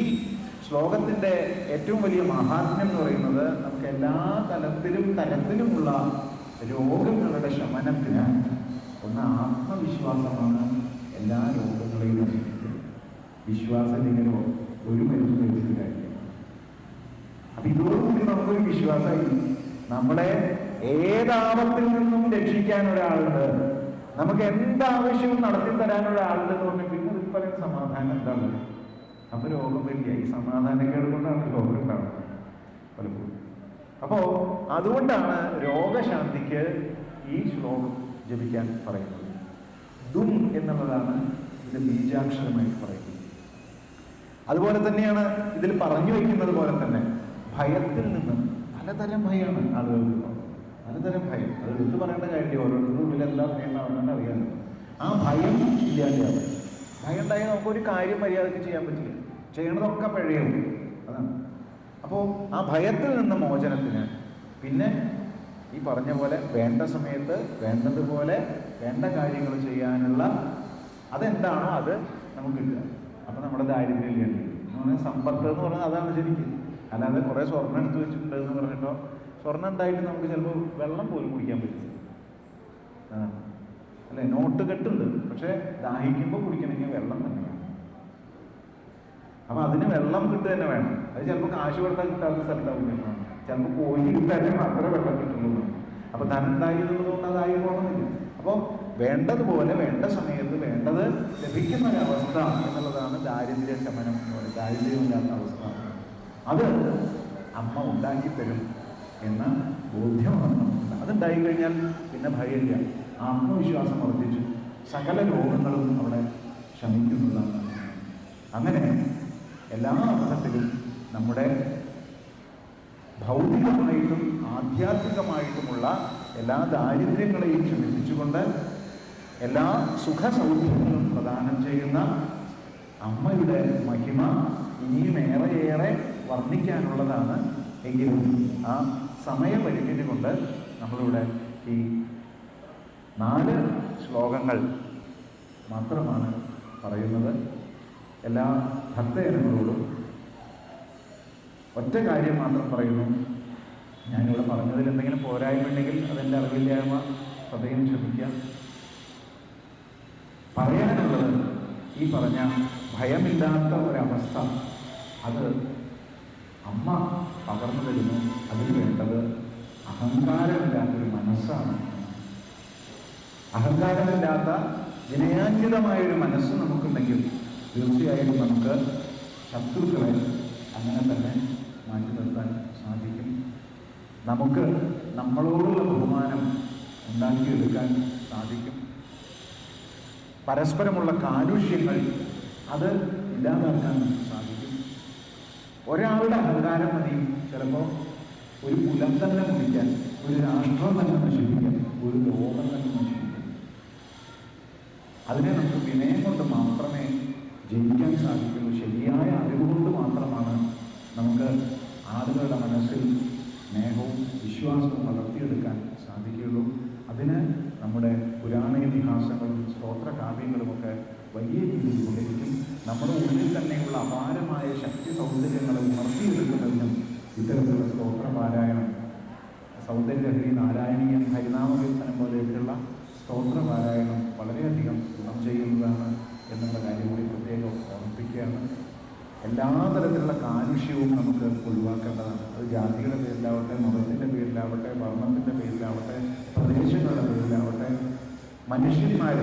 ശ്ലോകത്തിൻ്റെ ഏറ്റവും വലിയ മഹാത്മ്യം എന്ന് പറയുന്നത് നമുക്ക് എല്ലാ തരത്തിലുമുള്ള രോഗങ്ങളുടെ ശമനത്തിന് ഒന്ന് ആത്മവിശ്വാസമാണ് എല്ലാ രോഗങ്ങളെയും നശിപ്പിക്കുന്നത്. വിശ്വാസമില്ലെങ്കിലോ ഒരു മരുന്ന് കഴിച്ചിട്ട് കാര്യമില്ല. അപ്പൊ ഇതോടുകൂടി നമുക്കൊരു വിശ്വാസമായി നമ്മളെ ഏതാപത്തിൽ നിന്നും രക്ഷിക്കാൻ ഒരാളുണ്ട്, നമുക്ക് എന്താവശ്യവും നടത്തി തരാൻ ഒരാളുണ്ട് എന്ന് പറഞ്ഞാൽ പിന്നെ ഇതിൽ പറയുന്ന സമാധാനം എന്താണ്? അപ്പൊ രോഗം വരിക. ഈ സമാധാനക്കേട് കൊണ്ടാണ് രോഗം ഉണ്ടാകുന്നത് പലപ്പോഴും. അപ്പോ അതുകൊണ്ടാണ് രോഗശാന്തിക്ക് ഈ ശ്ലോകം ജപിക്കാൻ പറയുന്നത്. ദും എന്നുള്ളതാണ് ഇതിന്റെ ബീജാക്ഷരമായിട്ട് പറയുന്നത്. അതുപോലെ തന്നെയാണ് ഇതിൽ പറഞ്ഞു വയ്ക്കുന്നത് പോലെ തന്നെ ഭയത്തിൽ നിന്ന് പലതരം ഭയമാണ് ആളുകൾക്ക്. പലതരം ഭയം, അത് എടുത്തു പറയേണ്ട കാര്യം ഓരോരുത്തരുടെ ഉള്ളിൽ എല്ലാം ഭയമാണെന്ന് അറിയാമല്ലോ. ആ ഭയം ഇല്ലാതെയാവും. ഭയം ഉണ്ടായാൽ നമുക്കൊരു കാര്യം മര്യാദയ്ക്ക് ചെയ്യാൻ പറ്റില്ല, ചെയ്യണതൊക്കെ പഴയും. അതാണ്. അപ്പോൾ ആ ഭയത്തിൽ നിന്ന് മോചനത്തിന് പിന്നെ ഈ പറഞ്ഞ പോലെ വേണ്ട സമയത്ത് വേണ്ടതുപോലെ വേണ്ട കാര്യങ്ങൾ ചെയ്യാനുള്ള അതെന്താണോ അത് നമുക്ക് കിട്ടുക. അപ്പം നമ്മുടെ ദാരിദ്ര്യം ഇല്ലാണ്ട് എന്ന് പറഞ്ഞാൽ സമ്പത്ത് എന്ന് പറഞ്ഞാൽ അതാണ് ശരിക്കും. അല്ലാതെ കുറേ സ്വർണ്ണം എടുത്ത് വെച്ചിട്ടുണ്ട് എന്ന് പറഞ്ഞിട്ടോ സ്വർണ്ണം ഉണ്ടായിട്ട് നമുക്ക് ചിലപ്പോൾ വെള്ളം പോലും കുടിക്കാൻ പറ്റില്ല. അല്ലേ? നോട്ട് കെട്ടുണ്ട്, പക്ഷേ ദാഹിക്കുമ്പോൾ കുടിക്കണമെങ്കിൽ വെള്ളം തന്നെ വേണം. അപ്പം അതിന് വെള്ളം കിട്ടുക തന്നെ വേണം. അത് ചിലപ്പോൾ കാശ് കൊടുത്താൽ കിട്ടാത്ത സ്ഥലത്താവും കിട്ടണം, ചിലപ്പോൾ കോഴി കിട്ടാൻ മാത്രമേ വെള്ളം കിട്ടുള്ളൂ. അപ്പം ധനം ഉണ്ടായിരുന്നതുകൊണ്ട് അതായി പോകണമെന്നില്ല. അപ്പോൾ വേണ്ടതുപോലെ വേണ്ട സമയത്ത് വേണ്ടത് ലഭിക്കുന്ന ഒരവസ്ഥ എന്നുള്ളതാണ് ദാരിദ്ര്യ ശമനം എന്ന് പറയുന്നത്. ദാരിദ്ര്യമില്ലാത്ത അവസ്ഥ അത് അമ്മ ഉണ്ടാക്കിത്തരും എന്ന ബോധ്യമാണ് നമുക്കുണ്ട്. അതുണ്ടായി കഴിഞ്ഞാൽ പിന്നെ ഭയമില്ല, ആത്മവിശ്വാസം വർദ്ധിച്ചു, സകല രോഗങ്ങളും അവിടെ ശമിക്കുന്നതാണ്. അങ്ങനെ എല്ലാ അർത്ഥത്തിലും നമ്മുടെ ഭൗതികമായിട്ടും ആധ്യാത്മികമായിട്ടുമുള്ള എല്ലാ ദാരിദ്ര്യങ്ങളെയും ശമിപ്പിച്ചുകൊണ്ട് എല്ലാ സുഖസൗകര്യങ്ങളും പ്രദാനം ചെയ്യുന്ന അമ്മയുടെ മഹിമ ഇനിയും ഏറെയേറെ വർണ്ണിക്കാനുള്ളതാണ്. എങ്കിലും ആ സമയപരിമിതി കൊണ്ട് നമ്മളിവിടെ ഈ 4 ശ്ലോകങ്ങൾ മാത്രമാണ് പറയുന്നത്. എല്ലാ ഭക്തജനങ്ങളോടും ഒറ്റ കാര്യം മാത്രം പറയുന്നു. ഞാനിവിടെ പറഞ്ഞതിൽ എന്തെങ്കിലും പോരായ്മയുണ്ടെങ്കിൽ അതെൻ്റെ അറിവില്ലായ്മ സദയം ക്ഷമിക്കാം. പറയാനുള്ളത് ഈ പറഞ്ഞ ഭയമില്ലാത്ത ഒരവസ്ഥ അത് അമ്മ പകർന്നു തരുന്നു. അതിന് വേണ്ടത് അഹങ്കാരമില്ലാത്തൊരു മനസ്സാണ്. അഹങ്കാരമില്ലാത്ത വിനയാന്വിതമായൊരു മനസ്സ് നമുക്കുണ്ടെങ്കിൽ തീർച്ചയായും നമുക്ക് ശത്രുക്കളെ അങ്ങനെ തന്നെ മാറ്റി നിർത്താൻ സാധിക്കും. നമുക്ക് നമ്മളോടുള്ള ബഹുമാനം ഉണ്ടാക്കിയെടുക്കാൻ സാധിക്കും. പരസ്പരമുള്ള കാലുഷ്യങ്ങൾ അത് ഇല്ലാതാക്കാൻ സാധിക്കും. ഒരാളുടെ അഹങ്കാരം മതി ചിലപ്പോൾ ഒരു കുലം തന്നെ മുടിക്കാൻ, ഒരു രാഷ്ട്രം തന്നെ നശിപ്പിക്കാൻ, ഒരു ലോകം തന്നെ നശിപ്പിക്കാൻ. അതിനെ നമുക്ക് വിനയം കൊണ്ട് മാത്രമേ ജയിക്കാൻ സാധിക്കുള്ളൂ. ശരിയായ അറിവുകൊണ്ട് മാത്രമാണ് നമുക്ക് ആളുകളുടെ മനസ്സിൽ സ്നേഹവും വിശ്വാസവും വളർത്തിയെടുക്കാൻ സാധിക്കുകയുള്ളൂ. അതിന് നമ്മുടെ പുരാണ ഇതിഹാസങ്ങളും സ്തോത്രകാവ്യങ്ങളുമൊക്കെ വലിയ രീതിയിൽ ഉപകരിക്കും. നമ്മുടെ ഉള്ളിൽ തന്നെയുള്ള അപാരമായ ശക്തി സൗന്ദര്യങ്ങളെ ഉണർത്തിയെടുക്കുന്നതിനും ഇത്തരത്തിലുള്ള സ്തോത്രപാരായണം, സൗന്ദര്യലഹരി, നാരായണീയം, ഹരിനാമകീർത്തനം പോലെയൊക്കെയുള്ള സ്തോത്രപാരായണം വളരെയധികം ഗുണം ചെയ്യുന്നതാണ് എന്നുള്ള കാര്യം കൂടി പ്രത്യേകം ഓർമ്മിപ്പിക്കുകയാണ്. എല്ലാ തരത്തിലുള്ള കാലുഷ്യവും നമുക്ക് ഒഴിവാക്കേണ്ടതാണ്. അത് ജാതിയുടെ പേരിലാവട്ടെ, മതത്തിൻ്റെ പേരിലാവട്ടെ, വർണ്ണത്തിൻ്റെ പേരിലാവട്ടെ, പ്രദേശങ്ങളുടെ പേരിലാവട്ടെ. മനുഷ്യന്മാർ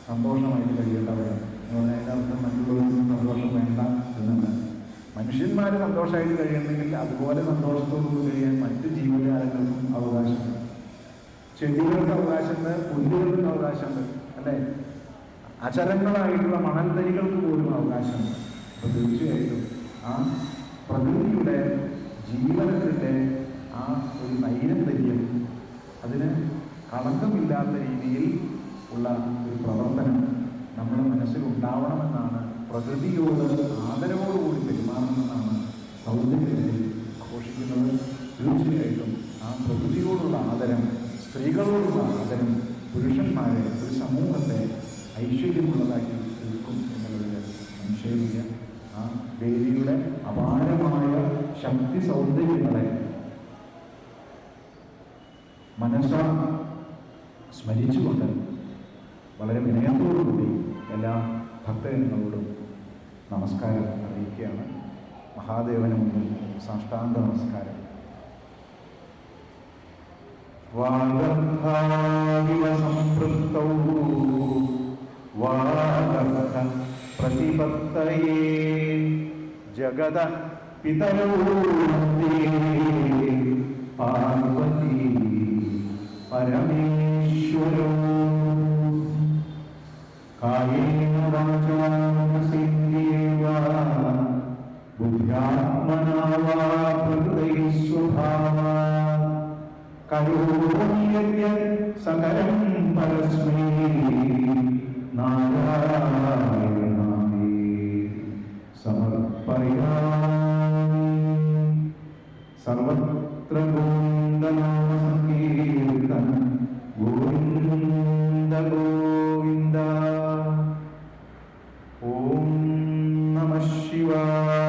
സന്തോഷമായിട്ട് കഴിയേണ്ടവരാണ്. അതിൻ്റെ അർത്ഥം മറ്റുള്ളവർക്ക് സന്തോഷം വേണ്ട എന്നല്ല. മനുഷ്യന്മാർ സന്തോഷമായിട്ട് കഴിയണമെങ്കിൽ അതുപോലെ സന്തോഷത്തോടുകൂടി കഴിയാൻ മറ്റ് ജീവജാലങ്ങൾക്കും അവകാശമുണ്ട്. ചെടികൾക്ക് അവകാശമുണ്ട്, പുല്ലുകൾക്ക് അവകാശമുണ്ട്, അല്ലേ? അചരങ്ങളായിട്ടുള്ള മണൽത്തരികൾക്ക് പോലും അവകാശമുണ്ട്. അപ്പോൾ തീർച്ചയായിട്ടും ആ പ്രകൃതിയുടെ ജീവനത്തിൻ്റെ ആ ഒരു നൈരന്തര്യം, അതിന് കളങ്കമില്ലാത്ത രീതിയിൽ ഉള്ള ഒരു പ്രവർത്തനം നമ്മുടെ മനസ്സിലുണ്ടാവണമെന്നാണ്. പ്രകൃതിയോട് ആദരവോടുകൂടി പെരുമാറണമെന്നാണ് സൗന്ദര്യത്തിൽ ഘോഷിക്കുന്നത്. തീർച്ചയായിട്ടും ആ പ്രകൃതിയോടുള്ള ആദരം, സ്ത്രീകളോടുള്ള ആദരം പുരുഷന്മാരെ, ഒരു സമൂഹത്തെ ഐശ്വര്യമുള്ളതാക്കി തീർക്കും എന്നുള്ളതിൽ സംശയമില്ല. ആ ദേവിയുടെ അപാരമായ ശക്തി സൗന്ദര്യങ്ങളെ മനസ്സാ സ്മരിച്ചുകൊണ്ട് വളരെ വിനയത്തോടുകൂടി എല്ലാ ഭക്തജനങ്ങളോടും നമസ്കാരം അറിയിക്കുകയാണ്. മഹാദേവന് മുന്നിൽ സാഷ്ടാംഗ നമസ്കാരം. വാഗർഭാവിവ സംപൃക്തൗ വാഗർഭ പ്രതിപത്തയേ ജഗത പിതരോ പാർവതി പരമേശ്വരോ കായേന വാചാ മനസേന്ദ്രിയേണ ബുദ്ധ്യാത്മനാ വാ പ്രകൃതൈ സ്വഭാവാത് കരോമി യദ്യത് സകലം പരസ്മൈ നാരായണായ സമർപ്പയാമി. സർവത്ര ഗോവിന്ദനാമ സങ്കീർത്തനം ഗോവിന്ദ ഗോവിന്ദ. ഓം നമഃ ശിവായ.